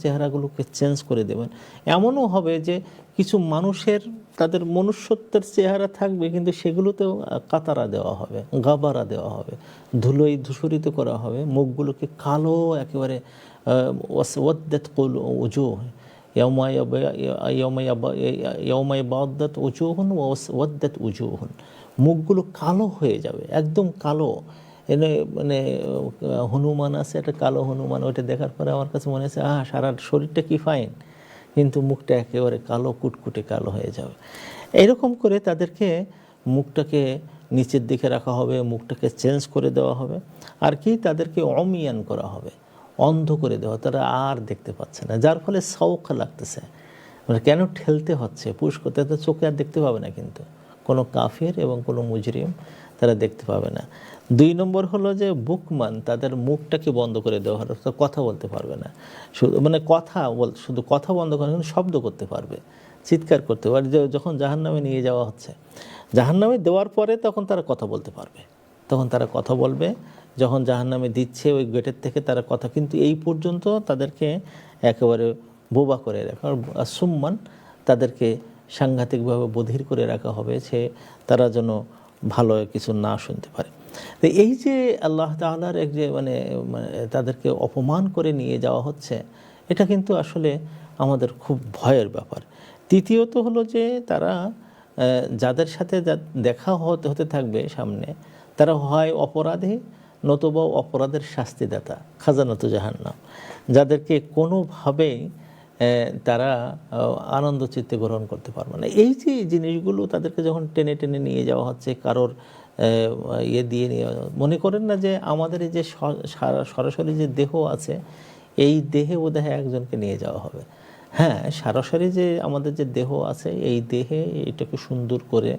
চেহারাগুলোকে চেঞ্জ করে দেবেন। এমনও হবে যে কিছু মানুষের তাদের মনুষ্যত্বের চেহারা থাকবে, কিন্তু সেগুলোতেও কাতারা দেওয়া হবে, গাবারা দেওয়া হবে, ধুলোয় ধূসরিত করা হবে, মুখগুলোকে কালো একেবারে ওয়াসওয়াদ্দাত উজুহ ইয়াওমা ইয়াবাদ্দাত উজুহুন ওয়া ওয়াসওয়াদ্দাত উজুহুন, মুখগুলো কালো হয়ে যাবে, একদম কালো। মানে হনুমান আছে একটা কালো হনুমান, ওইটা দেখার পরে আমার কাছে মনে হচ্ছে সারা শরীরটা কি ফাইন, কিন্তু মুখটা একেবারে কালো, কুটকুটে কালো হয়ে যাবে। এরকম করে তাদেরকে মুখটাকে নিচের দিকে রাখা হবে, মুখটাকে চেঞ্জ করে দেওয়া হবে। আর কি, তাদেরকে অমিয়ান করা হবে, অন্ধ করে দেওয়া, তারা আর দেখতে পাচ্ছে না, যার ফলে শৌক লাগতেছে। মানে কেন ঠেলতে হচ্ছে, পুশ করতে, তো চোখে আর দেখতে পাবে না, কিন্তু কোনো কাফির এবং কোনো মুজরিম তারা দেখতে পাবে না। 2 নম্বর হলো যে বুকমান, তাদের মুখটাকে বন্ধ করে দেওয়া হলো, তো কথা বলতে পারবে না। মানে শুধু কথা বন্ধ করে, কিন্তু শব্দ করতে পারবে, চিৎকার করতে পারবে। যখন জাহান্নামে নিয়ে যাওয়া হচ্ছে, জাহান্নামে দেওয়ার পরে তখন তারা কথা বলতে পারবে, তখন তারা কথা বলবে। যখন জাহান্নামে দিচ্ছে ওই গেটের থেকে তারা কথা, কিন্তু এই পর্যন্ত তাদেরকে একেবারে বোবা করে রাখা, সুম্মান, তাদেরকে সাংঘাতিকভাবে বধির করে রাখা হবে, তারা যেন ভালো কিছু না শুনতে পারে। তো এই যে আল্লাহ তাআলার এক যে মানে তাদেরকে অপমান করে নিয়ে যাওয়া হচ্ছে, এটা কিন্তু আসলে আমাদের খুব ভয়ের ব্যাপার। তৃতীয়ত হলো যে তারা যাদের সাথে দেখা হতে থাকবে সামনে, তারা হয় অপরাধী, নতুবা অপরাধের শাস্তিদাতা, খাজানাতু জাহান্নাম, যাদেরকে কোনোভাবেই তারা আনন্দ চিত্তে গ্রহণ করতে পারবে না। এই যে জিনিসগুলো তাদেরকে যখন টেনে টেনে নিয়ে যাওয়া হচ্ছে, কারোর দিয়ে নিয়ে, মনে করেন না যে আমাদের এই যে সরাসরি যে দেহ আছে, এই দেহে বোধহয় একজনকে নিয়ে যাওয়া হবে। হ্যাঁ, সরাসরি যে আমাদের যে দেহ আছে, এই দেহে এটাকে সুন্দর করে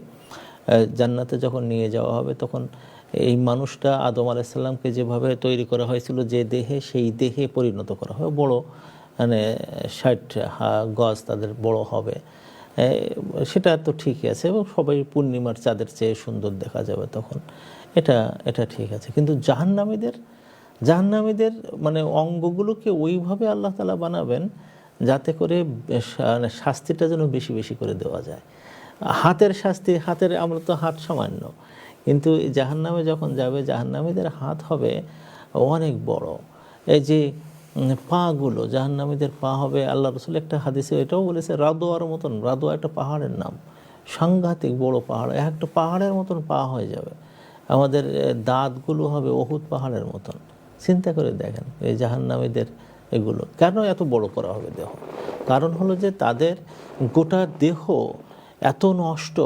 জান্নাতে যখন নিয়ে যাওয়া হবে, তখন এই মানুষটা আদম আলাইহিস সালামকে যেভাবে তৈরি করা হয়েছিল যে দেহে, সেই দেহে পরিণত করা হবে। বড় মানে 60 গজ তাদের বড় হবে, সেটা তো ঠিকই আছে, এবং সবাই পূর্ণিমার চাঁদের চেয়ে সুন্দর দেখা যাবে তখন, এটা ঠিক আছে। কিন্তু জাহান্নামীদের মানে অঙ্গগুলোকে ওইভাবে আল্লাহ তাআলা বানাবেন যাতে করে শাস্তিটা যেন বেশি বেশি করে দেওয়া যায়। হাতের শাস্তি, আমরা তো হাত সামান্য, কিন্তু জাহান্নামে যখন যাবে, জাহান্নামীদের হাত হবে অনেক বড়। এই যে পাগুলো, জাহান্নামীদের পা হবে, আল্লাহ রসুল একটা হাদিসে এটাও বলেছে, রাদোয়ার মতন, রাদোয়া একটা পাহাড়ের নাম, সাংঘাতিক বড় পাহাড়, একটা পাহাড়ের মতন পা হয়ে যাবে। আমাদের দাঁতগুলো হবে অহুদ পাহাড়ের মতন। চিন্তা করে দেখেন এই জাহান্নামীদের এগুলো কেন এত বড় করা হবে দেহ? কারণ হলো যে তাদের গোটা দেহ এত নষ্ট,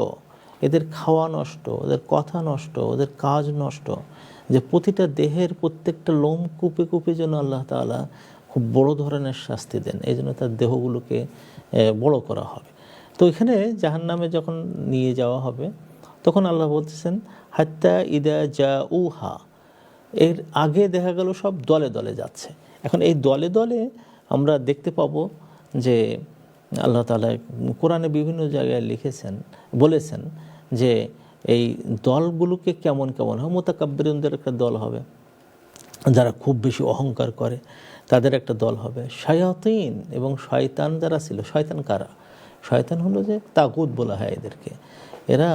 এদের খাওয়া নষ্ট, ওদের কথা নষ্ট, ওদের কাজ নষ্ট, যে প্রতিটা দেহের প্রত্যেকটা লোম কুপে কুপে যেন আল্লাহ তাআলা খুব বড় ধরনের শাস্তি দেন। এই জন্য তার দেহগুলোকে বড় করা হবে। তো এখানে জাহান্নামে যখন নিয়ে যাওয়া হবে তখন আল্লাহ বলতেছেন হাত্তা ইদা জাউহা, এর আগে দেখা গেল সব দলে দলে যাচ্ছে। এখন এই দলে দলে আমরা দেখতে পাবো যে আল্লাহ তাআলা কোরআনে বিভিন্ন জায়গায় বলেছেন যে এই দলগুলোকে কেমন কেমন হয়। মুতাকাব্বিরুনদের একটা দল হবে, যারা খুব বেশি অহংকার করে, তাদের একটা দল হবে। শায়াতিন এবং শয়তান যারা ছিল, শয়তান কারা? শয়তান হলো যে তাগুত বলা হয় এদেরকে। এরা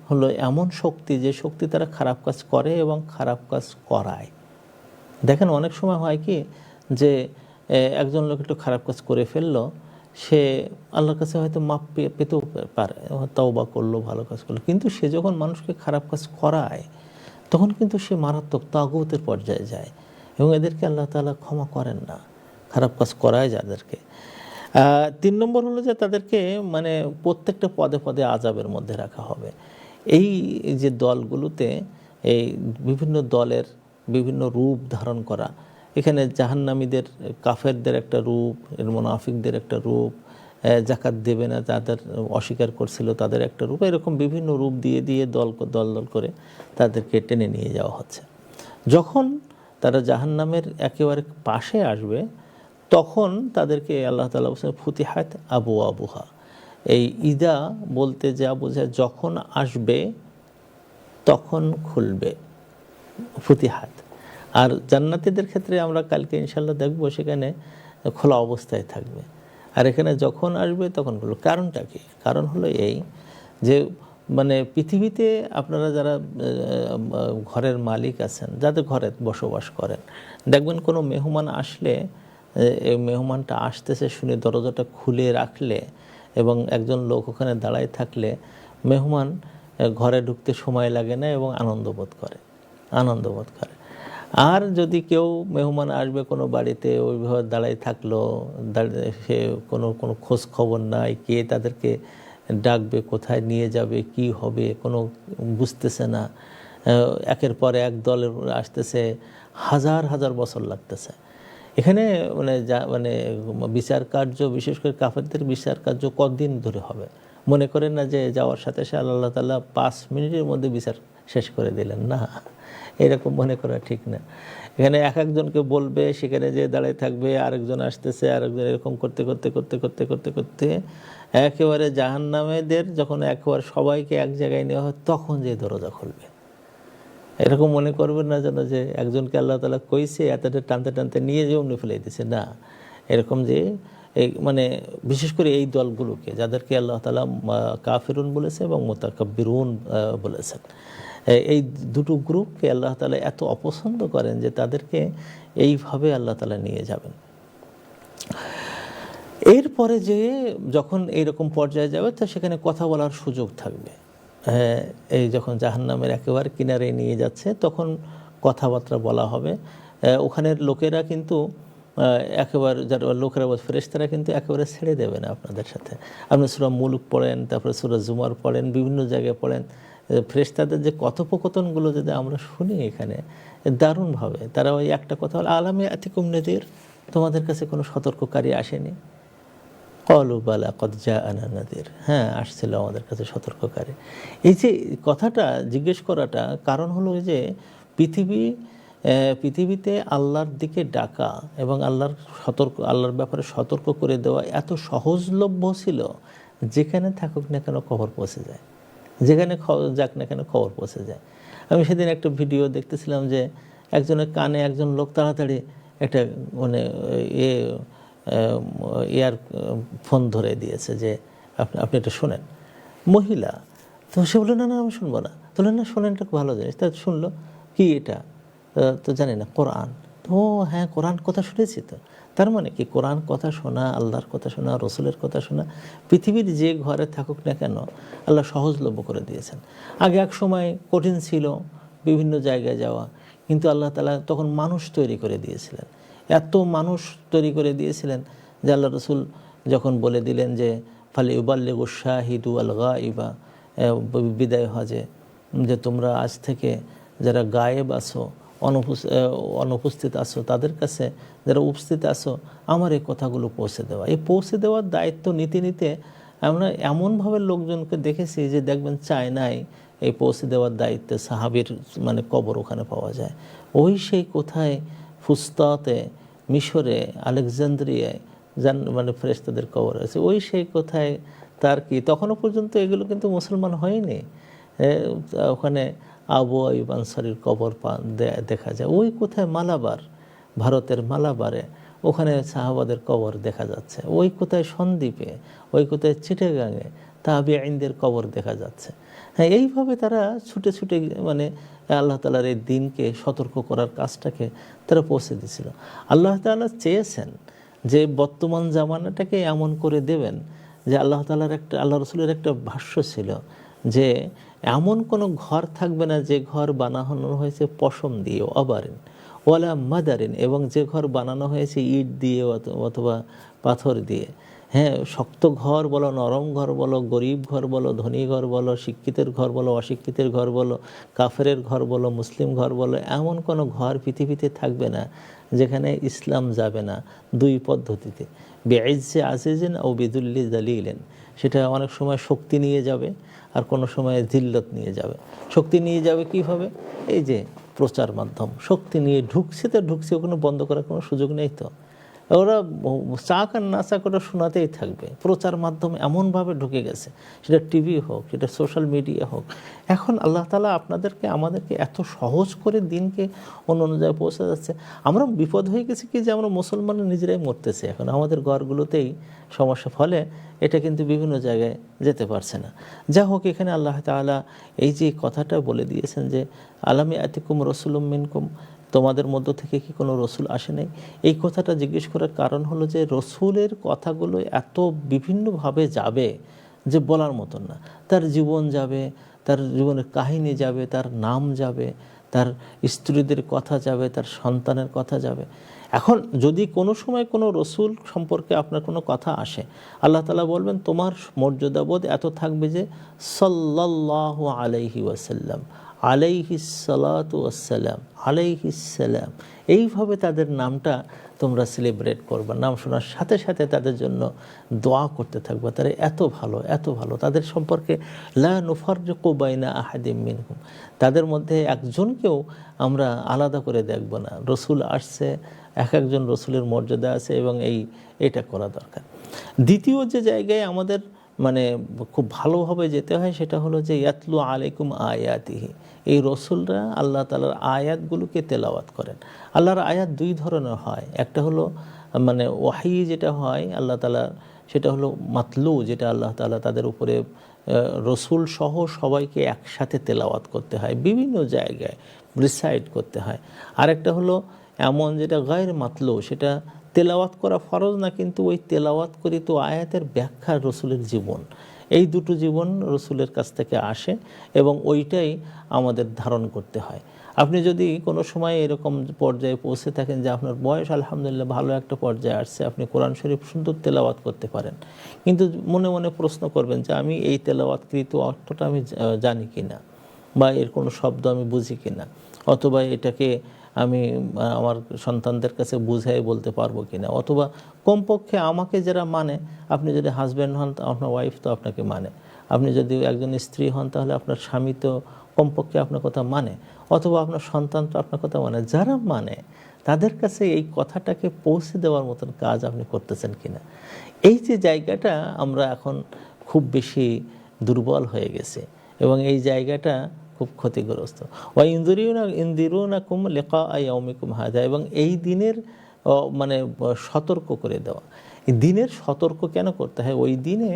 হলো এমন শক্তি, যে শক্তি তারা খারাপ কাজ করে এবং খারাপ কাজ করায়। দেখেন অনেক সময় হয় কি যে একজন লোক একটু খারাপ কাজ করে ফেললো, সে আল্লাহর কাছে হয়তো মাপ পেতেও পারে, তওবা করলো, ভালো কাজ করলো, কিন্তু সে যখন মানুষকে খারাপ কাজ করায় তখন কিন্তু সে মারাত্মক তাগুতের পর্যায়ে যায় এবং এদেরকে আল্লাহ তাআলা ক্ষমা করেন না, খারাপ কাজ করায় যাদেরকে। 3 নম্বর হলো যে তাদেরকে মানে প্রত্যেকটা পদে পদে আযাবের মধ্যে রাখা হবে। এই যে দলগুলোতে এই বিভিন্ন দলের বিভিন্ন রূপ ধারণ করা, এখানে জাহান্নামীদের কাফেরদের একটা রূপ, এর মুনাফিকদের একটা রূপ, যাকাত দেবে না তাদের অস্বীকার করছিল তাদের একটা রূপ, এরকম বিভিন্ন রূপ দিয়ে দিয়ে দল দল করে তাদেরকে টেনে নিয়ে যাওয়া হচ্ছে। যখন তারা জাহান্নামের একেবারে পাশে আসবে তখন তাদেরকে আল্লাহ তাআলা বলেছেন ফুতিহাত আবওয়াবুহা। এই ইদা বলতে যা বোঝায় যখন আসবে তখন খুলবে, ফুতিহাত। আর জান্নাতীদের ক্ষেত্রে আমরা কালকে ইনশাল্লাহ দেখব, সেখানে খোলা অবস্থায় থাকবে। আর এখানে যখন আসবে তখন খুলবে। কারণটা কি? কারণ হলো এই যে মানে পৃথিবীতে আপনারা যারা ঘরের মালিক আছেন, যাদের ঘরে বসবাস করেন, দেখবেন কোনো মেহমান আসলে, এই মেহমানটা আসতেছে শুনে দরজাটা খুলে রাখলে এবং একজন লোক ওখানে দাঁড়ায় থাকলে মেহমান ঘরে ঢুকতে সময় লাগে না এবং আনন্দ বোধ করে। আর যদি কেউ মেহমান আসবে কোনো বাড়িতে, ওইভাবে দাঁড়ায় থাকলো, সে কোনো খোঁজ খবর নাই, কে তাদেরকে ডাকবে, কোথায় নিয়ে যাবে, কি হবে কোনো বুঝতেছে না, একের পর এক দল আসতেছে, হাজার হাজার বছর লাগতেছে। এখানে মানে বিচার কার্য, বিশেষ করে কাফেরদের বিচার কার্য কতদিন ধরে হবে? মনে করেন না যে যাওয়ার সাথে সাথে আল্লাহ তাআলা 5 মিনিটের মধ্যে বিচার শেষ করে দিলেন, না, এরকম মনে করা ঠিক না। এখানে এক একজনকে বলবে, সেখানে যে দাঁড়ায় থাকবে, আরেকজন আসতেছে, আরেকজন, এরকম করতে করতে করতে করতে করতে করতে একেবারে জাহান্নামীদের যখন একেবারে সবাইকে এক জায়গায় নেওয়া হয় তখন যে দরজা খুলবে। এরকম মনে করবেন না যেন যে একজনকে আল্লাহ তাআলা কইছে এতটা টানতে টানতে নিয়ে যে অমনি ফেলে দিয়েছে, না। এরকম যে এই মানে বিশেষ করে এই দলগুলোকে, যাদেরকে আল্লাহ তাআলা কাফিরুন বলেছে এবং মুতাকাব্বিরুন বলেছেন, এই দুটো গ্রুপকে আল্লাহ তাআলা এত অপছন্দ করেন যে তাদেরকে এইভাবে আল্লাহ তাআলা নিয়ে যাবেন। এরপরে যে যখন এইরকম পর্যায়ে যাবে তা সেখানে কথা বলার সুযোগ থাকবে। এই যখন জাহান্নামের একেবারে কিনারে নিয়ে যাচ্ছে তখন কথাবার্তা বলা হবে। ওখানের লোকেরা কিন্তু একেবারে, যারা লোকেরা ফেরেশতারা কিন্তু একেবারে ছেড়ে দেবে না আপনাদের সাথে। আপনি সূরা মুলক পড়েন, তারপরে সূরা জুমার পড়েন, বিভিন্ন জায়গায় পড়েন, ফেরেশতাদের যে কথোপকথনগুলো যদি আমরা শুনি এখানে দারুণভাবে, তারা ওই একটা কথা হলো আলামে আতিকুম নাযীর, তোমাদের কাছে কোনো সতর্ককারী আসেনি? ক্বালু বালা ক্বাদ জাআনা নাযীর, হ্যাঁ আসছিল আমাদের কাছে সতর্ককারী। এই যে কথাটা জিজ্ঞেস করাটা কারণ হলো যে পৃথিবীতে আল্লাহর দিকে ডাকা এবং আল্লাহর ব্যাপারে সতর্ক করে দেওয়া এত সহজলভ্য ছিল, যেখানে থাকুক না কেন খবর পৌঁছে যায়, যেখানে যাক না কেন খবর পৌঁছে যায়। আমি সেদিন একটা ভিডিও দেখতেছিলাম যে একজনের কানে একজন লোক তাড়াতাড়ি একটা মানে ইয়ার ফোন ধরে দিয়েছে যে আপনি এটা শোনেন, মহিলা। তো সে বলল না, আমি শুনবো না। বললেন না শোনেন, এটা খুব ভালো জিনিস। তা শুনলো, কি এটা? তো জানি না, কোরআন। তো হ্যাঁ, কোরআন কথা শুনেছি তো। তার মানে কি, কোরআন কথা শোনা, আল্লাহর কথা শোনা, রসুলের কথা শোনা পৃথিবীর যে ঘরে থাকুক না কেন আল্লাহ সহজলভ্য করে দিয়েছেন। আগে এক সময় কঠিন ছিল বিভিন্ন জায়গায় যাওয়া, কিন্তু আল্লাহ তাআলা তখন মানুষ তৈরি করে দিয়েছিলেন। এত মানুষ তৈরি করে দিয়েছিলেন যে আল্লাহ রসুল যখন বলে দিলেন যে ফালি উবাল্লিগু শাহিদু আল গাইবা, বিদায় হজে, যে তোমরা আজ থেকে যারা গায়েব আছো, অনুপস্থিত আছো, তাদের কাছে যারা উপস্থিত আছো, আমার এই কথাগুলো পৌঁছে দেওয়া। এই পৌঁছে দেওয়ার দায়িত্ব নিতে নিতে আমরা এমনভাবে লোকজনকে দেখেছি যে দেখবেন চায়নায় এই পৌঁছে দেওয়ার দায়িত্বে সাহাবীর মানে কবর ওখানে পাওয়া যায়। ওই সেই কোথায় ফুস্তাতে, মিশরে, আলেকজান্দ্রিয়ায় মানে ফেরেশতাদের কবর আছে, ওই সেই কোথায় তার কি, তখনও পর্যন্ত এগুলো কিন্তু মুসলমান হয়নি। ওখানে আবু আইয়ুব আনসারীর কবর দেখা যায়। ওই কোথায় মালাবার, ভারতের মালাবারে ওখানে সাহাবাদের কবর দেখা যাচ্ছে। ওই কোথায় সন্দ্বীপে, ওই কোথায় চিটাগাঙে তাবিঈনদের কবর দেখা যাচ্ছে। হ্যাঁ, এইভাবে তারা ছুটে ছুটে মানে আল্লাহ তাআলার এই দিনকে সতর্ক করার কাজটাকে তারা পৌঁছে দিয়েছিল। আল্লাহ তাআলা চেয়েছেন যে বর্তমান জামানাটাকে এমন করে দেবেন যে আল্লাহ তাআলার একটা, আল্লাহ রসুলের একটা ভাষ্য ছিল যে এমন কোনো ঘর থাকবে না যে ঘর বানানো হয়েছে পশম দিয়ে, অবারিন ওয়ালা মাদারিন, এবং যে ঘর বানানো হয়েছে ইট দিয়ে অথবা পাথর দিয়ে। হ্যাঁ, শক্ত ঘর বলো, নরম ঘর বলো, গরিব ঘর বলো, ধনী ঘর বলো, শিক্ষিতের ঘর বলো, অশিক্ষিতের ঘর বলো, কাফেরের ঘর বলো, মুসলিম ঘর বলো, এমন কোনো ঘর পৃথিবীতে থাকবে না যেখানে ইসলাম যাবে না দুই পদ্ধতিতে, বিইজ্জে আজিজিন ও বিদুল্লি জালিলেন। সেটা অনেক সময় শক্তি নিয়ে যাবে, আর কোনো সময় জিল্লত নিয়ে যাবে। শক্তি নিয়ে যাবে কীভাবে? এই যে প্রচার মাধ্যম, শক্তি নিয়ে ঢুকছে তো ঢুকছে, ওখানে বন্ধ করার কোনো সুযোগ নেই। তো ওরা চাক আর না চাক ওটা শোনাতেই থাকবে। প্রচার মাধ্যম এমনভাবে ঢুকে গেছে, সেটা টিভি হোক, সেটা সোশ্যাল মিডিয়া হোক। এখন আল্লাহ তাআলা আপনাদেরকে আমাদেরকে এত সহজ করে দিনকে অন্য অন্য জায়গায় পৌঁছে যাচ্ছে। আমরা বিপদ হয়ে গেছি কি যে আমরা মুসলমানরা নিজেরাই মরতেছি এখন, আমাদের ঘরগুলোতেই সমস্যা, ফলে এটা কিন্তু বিভিন্ন জায়গায় যেতে পারছে না। যা হোক, এখানে আল্লাহ তাআলা এই যে কথাটা বলে দিয়েছেন যে আলামি আতিকুম রসুলুম মিনকুম, তোমাদের মধ্য থেকে কি কোনো রসুল আসে নাই? এই কথাটা জিজ্ঞেস করার কারণ হলো যে রসুলের কথাগুলো এত বিভিন্নভাবে যাবে যে বলার মতন না। তার জীবন যাবে, তার জীবনের কাহিনী যাবে, তার নাম যাবে, তার স্ত্রীদের কথা যাবে, তার সন্তানের কথা যাবে। এখন যদি কোনো সময় কোনো রসুল সম্পর্কে আপনার কোনো কথা আসে, আল্লাহ তাআলা বলবেন তোমার মর্যাদাবোধ এত থাকবে যে সাল্লাল্লাহু আলাইহি ওয়াসাল্লাম, আলাইহিস সালাতু ওয়াসসালাম, আলাইহিস সালাম, এইভাবে তাদের নামটা তোমরা সেলিব্রেট করবে। নাম শোনার সাথে সাথে তাদের জন্য দোয়া করতে থাকবে, তারা এত ভালো, এত ভালো। তাদের সম্পর্কে লা নুফাররিকু বাইনা আহাদিম মিনহুম, তাদের মধ্যে একজনকেও আমরা আলাদা করে দেখব না। রসুল আসছে, এক একজন রসুলের মর্যাদা আছে, এবং এটা করা দরকার। দ্বিতীয় যে জায়গায় আমাদের মানে খুব ভালোভাবে যেতে হয় সেটা হলো যে ইয়াতলু আলাইকুম আয়াতিহি, এই রসুলরা আল্লাহ তাআলার আয়াতগুলোকে তেলাওয়াত করেন। আল্লাহর আয়াত দুই ধরনের হয়, একটা হলো মানে ওয়াহি যেটা হয় আল্লাহ তাআলার, সেটা হলো মাতলু, যেটা আল্লাহ তাআলা তাদের উপরে রসুল সহ সবাইকে একসাথে তেলাওয়াত করতে হয়, বিভিন্ন জায়গায় রিসাইট করতে হয়। আরেকটা হলো এমন যেটা গায়র মাতলু, সেটা তেলাওয়াত করা ফরজ না, কিন্তু ওই তেলাওয়াত করি তো আয়াতের ব্যাখ্যা রসুলের জীবন, এই দুটো জীবন রসুলের কাছ থেকে আসে এবং ওইটাই আমাদের ধারণ করতে হয়। আপনি যদি কোনো সময় এরকম পর্যায়ে পৌঁছে থাকেন যে আপনার বয়স আলহামদুলিল্লাহ ভালো একটা পর্যায়ে আসছে, আপনি কোরআন শরীফ সুন্দর তেলাওয়াত করতে পারেন, কিন্তু মনে মনে প্রশ্ন করবেন যে আমি এই তেলাওয়াতকৃত অর্থটা আমি জানি কিনা, বা এর কোনো শব্দ আমি বুঝি কিনা, অথবা এটাকে আমি আমার সন্তানদের কাছে বুঝাই বলতে পারবো কিনা, অথবা কমপক্ষে আমাকে যারা মানে, আপনি যদি হাজব্যান্ড হন আপনার ওয়াইফ তো আপনাকে মানে, আপনি যদি একজন স্ত্রী হন তাহলে আপনার স্বামী তো কমপক্ষে আপনার কথা মানে, অথবা আপনার সন্তান তো আপনার কথা মানে। যারা মানে তাদের কাছে এই কথাটাকে পৌঁছে দেওয়ার মতন কাজ আপনি করতেছেন কিনা, এই যে জায়গাটা আমরা এখন খুব বেশি দুর্বল হয়ে গেছে, এবং এই জায়গাটা খুব ক্ষতিগ্রস্ত। ওয়া ইনদিরুনাকুম লিকা ইয়াউমিকুম হাযা, এবং এই দিনের মানে সতর্ক করে দেওয়া। এই দিনের সতর্ক কেন করতে হয়? ওই দিনে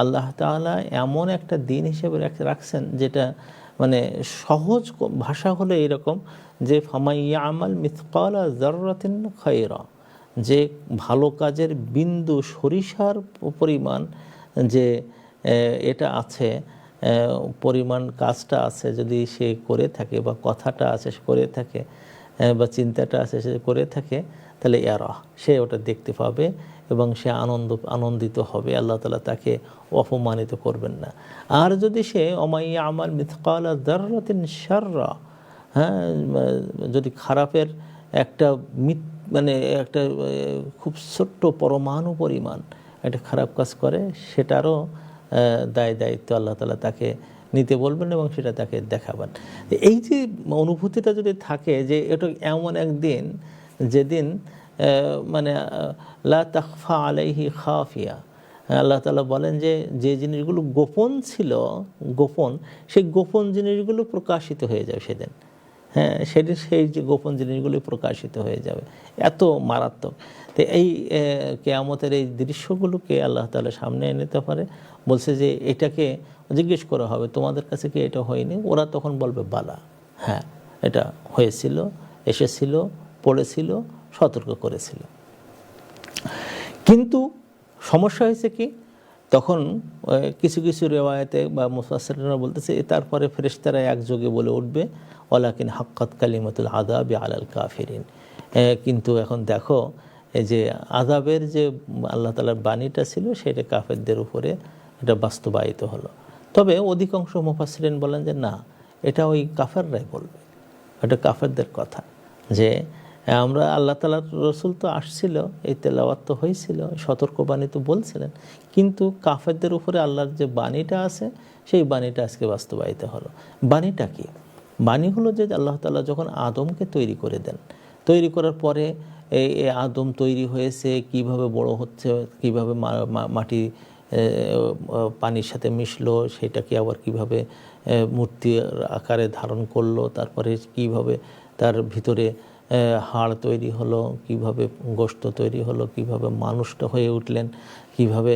আল্লাহ তাআলা এমন একটা দিন হিসেবে রাখছেন যেটা মানে সহজ ভাষা হলো এরকম যে ফামাইয়া আমাল মিথকালা যাররাতিন খায়রা, যে ভালো কাজের বিন্দু সরিষার পরিমাণ যে এটা আছে, পরিমাণ কাজটা আছে যদি সে করে থাকে বা কথাটা আছে সে করে থাকে বা চিন্তাটা আছে সে করে থাকে, তাহলে ইয়ারা, সে ওটা দেখতে পাবে এবং সে আনন্দিত হবে, আল্লাহ তাআলা তাকে অপমানিত করবেন না। আর যদি সে অমাইয়া আমাল মিথকালা যাররাতিন শাররা, হ্যাঁ, যদি খারাপের একটা মানে একটা খুব ছোট্ট পরমাণু পরিমাণ একটা খারাপ কাজ করে, সেটারও দায়িত্ব আল্লাহ তাআলা তাকে নিতে বলবেন এবং সেটা তাকে দেখাবেন। এই যে অনুভূতিটা যদি থাকে যে এটা এমন একদিন যেদিন মানে লা তাখফা আলাইহি খাফিয়া, আল্লাহ তাআলা বলেন যে যে জিনিসগুলো গোপন ছিল, গোপন, সেই গোপন জিনিসগুলো প্রকাশিত হয়ে যাবে সেদিন। হ্যাঁ, সেই যে গোপন জিনিসগুলি প্রকাশিত হয়ে যাবে, এত মারাত্মক। তো এই কিয়ামতের এই দৃশ্যগুলোকে আল্লাহ তাআলা সামনে এনেতে পারে, বলছে যে এটাকে জিজ্ঞেস করা হবে তোমাদের কাছে কি এটা হয়নি? ওরা তখন বলবে বালা, হ্যাঁ এটা হয়েছিল, এসেছিল, পড়েছিল, সতর্ক করেছিল। কিন্তু সমস্যা হয়েছে কি, তখন কিছু কিছু রেওয়ায়েতে বা মুফাসসিররা বলতেছে তারপরে ফেরেশতারা একযোগে বলে উঠবে ওয়ালাকিন হাক্কাত কালিমাতুল আযাবি আলাল কাফিরিন। কিন্তু এখন দেখো এই যে আযাবের যে আল্লাহ তাআলার বাণীটা ছিল সেটা কাফেরদের উপরে এটা বাস্তবায়িত হলো। তবে অধিকাংশ মুফাসসিরিন বলেন যে না, এটা ওই কাফেররাই বলবে, এটা কাফেরদের কথা, যে আমরা আল্লাহ তাআলার রসুল তো আসছিল, এই তেলাওয়াত তো হয়েছিল, সতর্কবাণী তো বলছিলেন, কিন্তু কাফেরদের উপরে আল্লাহর যে বাণীটা আছে সেই বাণীটা আজকে বাস্তবায়িত হলো। বাণীটা কি? বাণী হলো যে আল্লাহ তাআলা যখন আদমকে তৈরি করে দেন, তৈরি করার পরে এই আদম তৈরি হয়েছে, কিভাবে বড় হচ্ছে, কিভাবে মাটি পানির সাথে মিশলো, সেটাকে আবার কিভাবে মূর্তির আকারে ধারণ করলো, তারপরে কিভাবে তার ভিতরে হাড় তৈরি হলো, কিভাবে গোশত তৈরি হলো, কিভাবে মানুষটা হয়ে উঠলেন, কিভাবে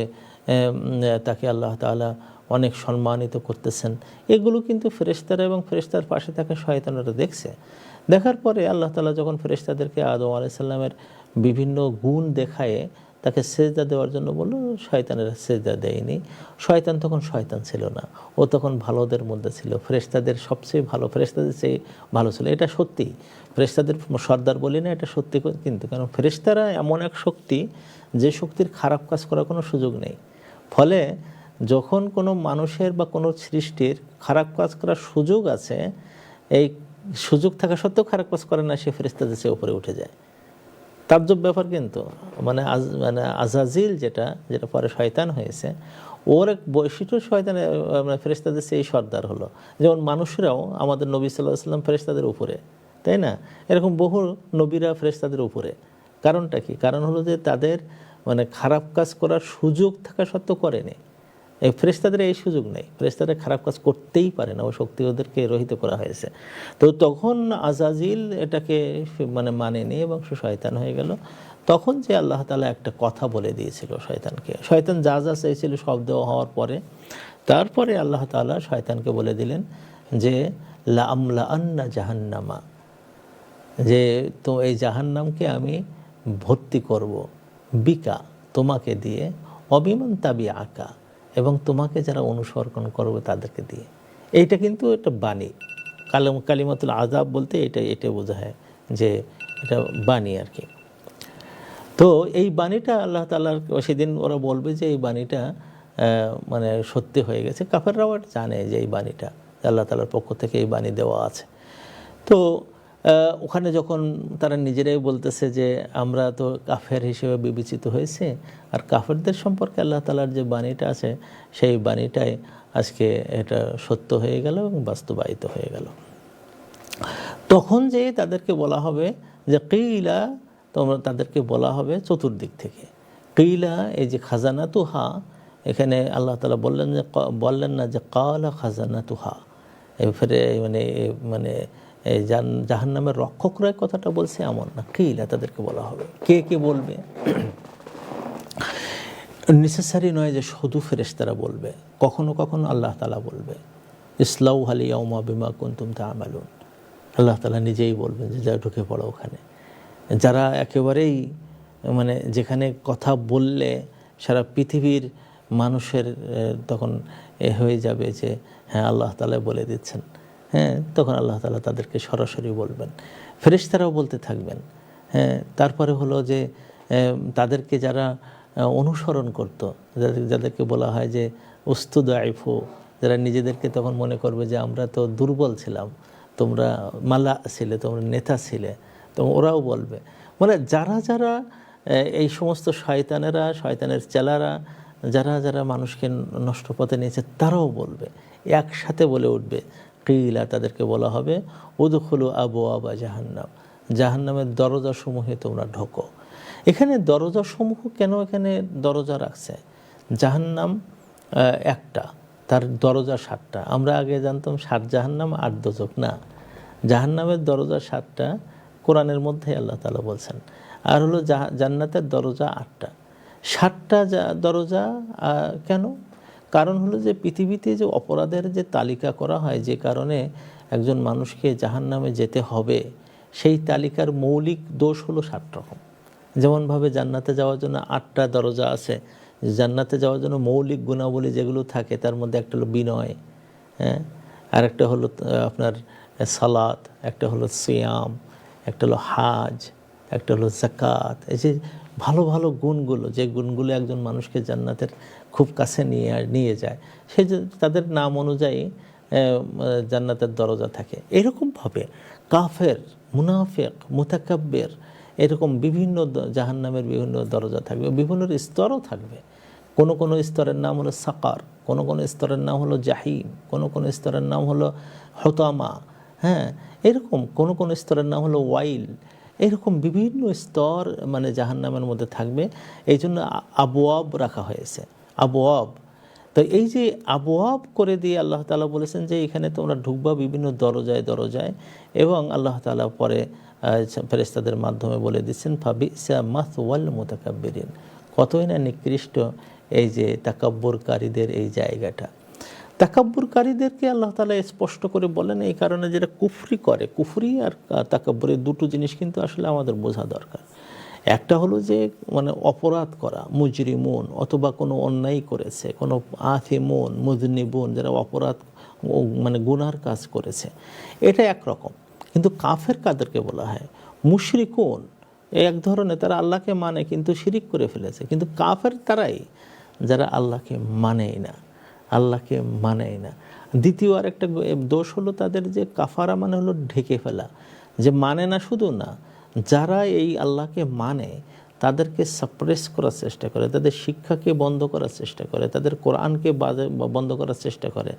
তাকে আল্লাহ তাআলা অনেক সম্মানিত করতেছেন, এগুলো কিন্তু ফেরেশতারা এবং ফেরেশতার পাশে থাকা শয়তানেরা দেখছে। দেখার পরে আল্লাহ তাআলা যখন ফেরেশতাদেরকে আদম আলাইহিস সালামের বিভিন্ন গুণ দেখায়ে তাকে সেজদা দেওয়ার জন্য বলল, শয়তানেরা সেজদা দেয়নি। শয়তান তখন শয়তান ছিল না, ও তখন ভালোদের মধ্যে ছিল, ফেরেশতাদের সবচেয়ে ভালো, ফেরেশতাদের চেয়ে ভালো ছিল। এটা সত্যি, ফেরেশতাদের সর্দার বলি না, এটা সত্যি। কিন্তু কারণ ফেরেশতারা এমন এক শক্তি, যে শক্তির খারাপ কাজ করার কোনো সুযোগ নেই। ফলে যখন কোনো মানুষের বা কোনো সৃষ্টির খারাপ কাজ করার সুযোগ আছে, এই সুযোগ থাকা সত্ত্বেও খারাপ কাজ করে না, সে ফেরেশতাদের চেয়ে উপরে উঠে যায়। তাজ্জব ব্যাপার। কিন্তু মানে আজাজিল যেটা পরে শয়তান হয়েছে, ওর এক বৈশিষ্ট্য শয়তানের ফেরেশতাদের চেয়ে সর্দার হলো। যেমন মানুষরাও আমাদের নবী সাল্লাল্লাহু আলাইহি ওয়াসাল্লাম ফেরেশতাদের উপরে, তাই না? এরকম বহু নবীরা ফেরেশতাদের উপরে। কারণটা কি? কারণ হলো যে তাদের মানে খারাপ কাজ করার সুযোগ থাকা সত্ত্বেও করেনি। এই ফেরেশতাদের এই সুযোগ নেই, ফেরেশতারা খারাপ কাজ করতেই পারে না, ওই শক্তি ওদেরকে রহিত করা হয়েছে। তো তখন আজাজিল এটাকে মানেনি এবং সে শয়তান হয়ে গেল। তখন যে আল্লাহ তাআলা একটা কথা বলে দিয়েছিল শয়তানকে, শয়তান যা যা চাইছিল সব দেওয়া হওয়ার পরে, তারপরে আল্লাহ তাআলা শয়তানকে বলে দিলেন যে লা আমলা আন্না জাহান্নামা, যে তো এই জাহান্নামকে আমি ভর্তি করব, বিকা তোমাকে দিয়ে, অবিমান তাবি আকা এবং তোমাকে যারা অনুসরণ করবে তাদেরকে দিয়ে। এইটা কিন্তু একটা বাণী, কালিমাতুল আযাব বলতে এটা বোঝায় যে এটা বাণী আর কি। তো এই বাণীটা আল্লাহ তাআলার সেদিন ওরা বলবে যে এই বাণীটা মানে সত্যি হয়ে গেছে। কাফেররাও জানে যে এই বাণীটা আল্লাহ তাআলার পক্ষ থেকে এই বাণী দেওয়া আছে। তো ওখানে যখন তারা নিজেরাই বলতেছে যে আমরা তো কাফের হিসেবে বিবেচিত হয়েছে, আর কাফেরদের সম্পর্কে আল্লাহ তাআলার যে বাণীটা আছে সেই বাণীটাই আজকে এটা সত্য হয়ে গেল এবং বাস্তবায়িত হয়ে গেল। তখন যে তাদেরকে বলা হবে যে কিলা, তোমরা তাদেরকে বলা হবে চতুর্দিক থেকে। কিলা, এই যে খাজানাতুহা, এখানে আল্লাহ তাআলা বললেন না যে কালা খাজানাতুহা, এরপরে মানে এই জাহান্নামের রক্ষকরা কথাটা বলছে এমন না, কিলা তাদেরকে বলা হবে। কে কে বলবে? নেসেসারি নয় যে শুধু ফেরেশতারা বলবে, কখনো কখনো আল্লাহ তাআলা বলবে। ইসলাউহা আল-ইয়াওমা বিমা কুনতুম তা'মালুন। আল্লাহ তাআলা নিজেই বলবেন যে যা ঢুকে পড়ো ওখানে। যারা একেবারেই মানে যেখানে কথা বললে সারা পৃথিবীর মানুষের তখন হয়ে যাবে যে হ্যাঁ আল্লাহ তাআলা বলে দিচ্ছেন, হ্যাঁ, তখন আল্লাহ তাআলা তাদেরকে সরাসরি বলবেন, ফেরেশতারাও বলতে থাকবেন। হ্যাঁ, তারপরে হলো যে তাদেরকে যারা অনুসরণ করতো, যাদেরকে বলা হয় যে উস্তুদাইফু, যারা নিজেদেরকে তখন মনে করবে যে আমরা তো দুর্বল ছিলাম, তোমরা মালা ছিলে, তোমরা নেতা ছিলে, তো ওরাও বলবে, মানে যারা যারা এই সমস্ত শয়তানেরা, শয়তানের চেলারা, যারা যারা মানুষকে নষ্ট পথে নিয়েছে, তারাও বলবে, একসাথে বলে উঠবে, কিলা, তাদেরকে বলা হবে উদখুলু আবওয়াবা জাহান্নাম, জাহান্নামের দরজাসমূহে তোমরা ঢোকো। এখানে দরজাসমূহ কেন এখানে দরজা রাখছে? জাহান্নাম একটা, তার দরজা 7টা। আমরা আগে জানতাম 7 জাহান্নাম 8 দোজখ, না, জাহান্নামের দরজা 7টা, কোরআনের মধ্যে আল্লাহ তাআলা বলছেন। আর হলো জান্নাতের দরজা 8টা। 7টা দরজা কেন? কারণ হলো যে পৃথিবীতে যে অপরাধের যে তালিকা করা হয়, যে কারণে একজন মানুষকে জাহান্নামে যেতে হবে, সেই তালিকার মৌলিক দোষ হলো 7 রকম। যেমনভাবে জান্নাতে যাওয়ার জন্য 8টা দরজা আছে, জান্নাতে যাওয়ার জন্য মৌলিক গুণাবলী যেগুলো থাকে তার মধ্যে একটা হলো বিনয়, হ্যাঁ, আর একটা হলো আপনার সালাত, একটা হলো সিয়াম, একটা হলো হাজ, একটা হলো যাকাত। এই যে ভালো ভালো গুণগুলো, যে গুণগুলো একজন মানুষকে জান্নাতের খুব কাছে নিয়ে যায়, সেই যে তাদের নাম অনুযায়ী জান্নাতের দরজা থাকে। এরকমভাবে কাফের, মুনাফিক, মুতাকাব্বির, এরকম বিভিন্ন জাহান্নামের বিভিন্ন দরজা থাকবে, বিভিন্ন স্তরও থাকবে। কোনো কোনো স্তরের নাম হলো সাকার, কোনো কোনো স্তরের নাম হলো জাহিম, কোনো কোনো স্তরের নাম হলো হতামা, হ্যাঁ, এরকম কোনো কোনো স্তরের নাম হলো ওয়াইল। এরকম বিভিন্ন স্তর মানে জাহান্নামের মধ্যে থাকবে। এই জন্য আবওয়াব রাখা হয়েছে, আবওয়াব। তো এই যে আবওয়াব করে দিয়ে আল্লাহ তাআলা বলেছেন যে এখানে তোমরা ঢুকবা বিভিন্ন দরজায় দরজায়, এবং আল্লাহ তাআলা পরে ফেরেশতাদের মাধ্যমে বলে দিচ্ছেন ফাবিসা মাসওয়াল মুতাকাব্বিরিন, কতই না নিকৃষ্ট এই যে তাকাব্বুরকারীদের এই জায়গাটা। তাকাব্বুরকারীদেরকে আল্লাহ তাআলা স্পষ্ট করে বলেন এই কারণে, যেটা কুফরি করে, কুফরি আর তাকাব্বুরের দুটো জিনিস কিন্তু আসলে আমাদের বোঝা দরকার। একটা হলো যে মানে অপরাধ করা, মুজরিমুন, অথবা কোনো অন্যায় করেছে, কোনো আথিমুন, মুযনিবুন, যারা অপরাধ মানে গুনার কাজ করেছে, এটা একরকম। কিন্তু কাফের কাদেরকে বলা হয়? মুশরিকুন, এক ধরনের, তারা আল্লাহকে মানে কিন্তু শিরিক করে ফেলেছে। কিন্তু কাফের তারাই যারা আল্লাহকে মানেই না, আল্লাহকে মানেই না। দ্বিতীয় আরেকটা দোষ হলো তাদের যে কাফারা মানে হলো ঢেকে ফেলা, যে মানে না শুধু না, যারা এই আল্লাহকে মানে তাদেরকে সাপ্রেস করার চেষ্টা করে, তাদের শিক্ষাকে বন্ধ করার চেষ্টা করে, তাদের কোরআনকে বন্ধ করার চেষ্টা করে,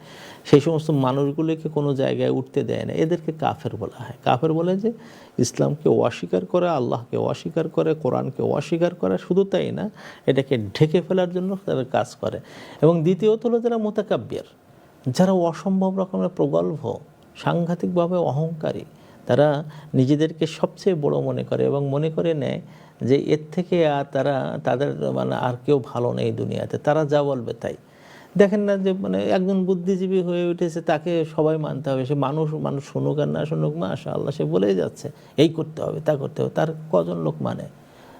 সেই সমস্ত মানুষগুলোকে কোনো জায়গায় উঠতে দেয় না, এদেরকে কাফের বলা হয়। কাফের বলে যে ইসলামকে অস্বীকার করে, আল্লাহকে অস্বীকার করে, কোরআনকে অস্বীকার করে, শুধু তাই না, এটাকে ঢেকে ফেলার জন্য তারা কাজ করে। এবং দ্বিতীয়ত হলো যারা মুতাকাব্বির, যারা অসম্ভব রকমের প্রগল্ভ, সাংঘাতিকভাবে অহংকারী, তারা নিজেদেরকে সবচেয়ে বড় মনে করে এবং মনে করে নেয় যে এর থেকে আর তাদের মানে আর কেউ ভালো নেই দুনিয়াতে, তারা যা বলবে তাই। দেখেন না যে মানে একজন বুদ্ধিজীবী হয়ে উঠেছে, তাকে সবাই মানতে হবে, সে মানুষ শুনুক আর না শুনুক, মাশাআল্লাহ সে বলেই যাচ্ছে এই করতে হবে তা করতে হবে। তার কজন লোক মানে?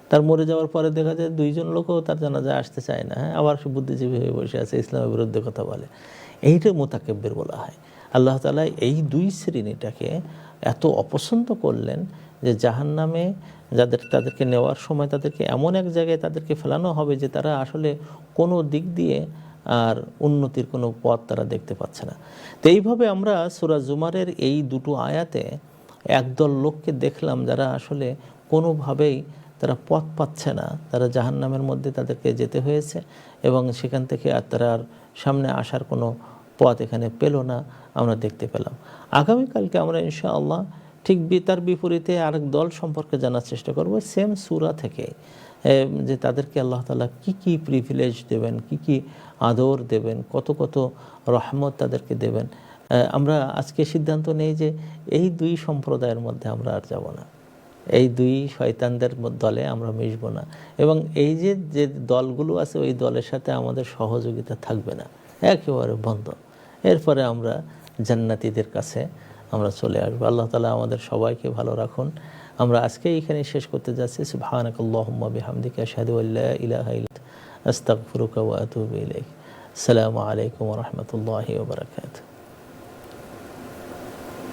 তার মরে যাওয়ার পরে দেখা যায় 2জন লোকও তার জানাজায় আসতে চায় না, হ্যাঁ, আবার সে বুদ্ধিজীবী হয়ে বসে আছে, ইসলামের বিরুদ্ধে কথা বলে। এইটা মুতাকাব্বির বলা হয়। আল্লাহ তাআলা এই 2 শ্রেণীটাকে এত অপছন্দ করলেন যে জাহান্নামে তাদেরকে নেওয়ার সময় তাদেরকে এমন এক জায়গায় তাদেরকে ফেলানো হবে যে তারা আসলে কোনো দিক দিয়ে আর উন্নতির কোনো পথ তারা দেখতে পাচ্ছে না। তো এইভাবে আমরা সূরা জুমারের এই 2টো আয়াতে একদল লোককে দেখলাম যারা আসলে কোনোভাবেই তারা পথ পাচ্ছে না, তারা জাহান্নামের মধ্যে তাদেরকে যেতে হয়েছে, এবং সেখান থেকে আর তারা আর সামনে আসার কোনো পথ এখানে পেল না, আমরা দেখতে পেলাম। আগামীকালকে আমরা ইনশাআল্লাহ ঠিক তার বিপরীতে আরেক দল সম্পর্কে জানার চেষ্টা করব, সেম সূরা থেকে, যে তাদেরকে আল্লাহ তাআলা কী কী প্রিভিলেজ দেবেন, কী কী আদর দেবেন, কত কত রহমত তাদেরকে দেবেন। আমরা আজকে সিদ্ধান্ত নেই যে এই 2 সম্প্রদায়ের মধ্যে আমরা আর যাব না, এই 2 শয়তানদের দলে আমরা মিশব না, এবং এই যে দলগুলো আছে ওই দলের সাথে আমাদের সহযোগিতা থাকবে না, একেবারে বন্ধ। এরপরে আমরা জান্নাতীদের কাছে আমরা চলে আসবো। আল্লাহ তাআলা আমাদের সবাইকে ভালো রাখুন। আমরা আজকে এখানে শেষ করতে যাচ্ছি। সুবহানাকাল্লাহুম্মা বিহামদিকা আশহাদু আল্লা ইলাহা ইল্লা আনতা আস্তাগফিরুকা ওয়া আতুবু ইলাইক। আসসালামু আলাইকুম ওয়া রাহমাতুল্লাহি ওয়া বারাকাতুহু।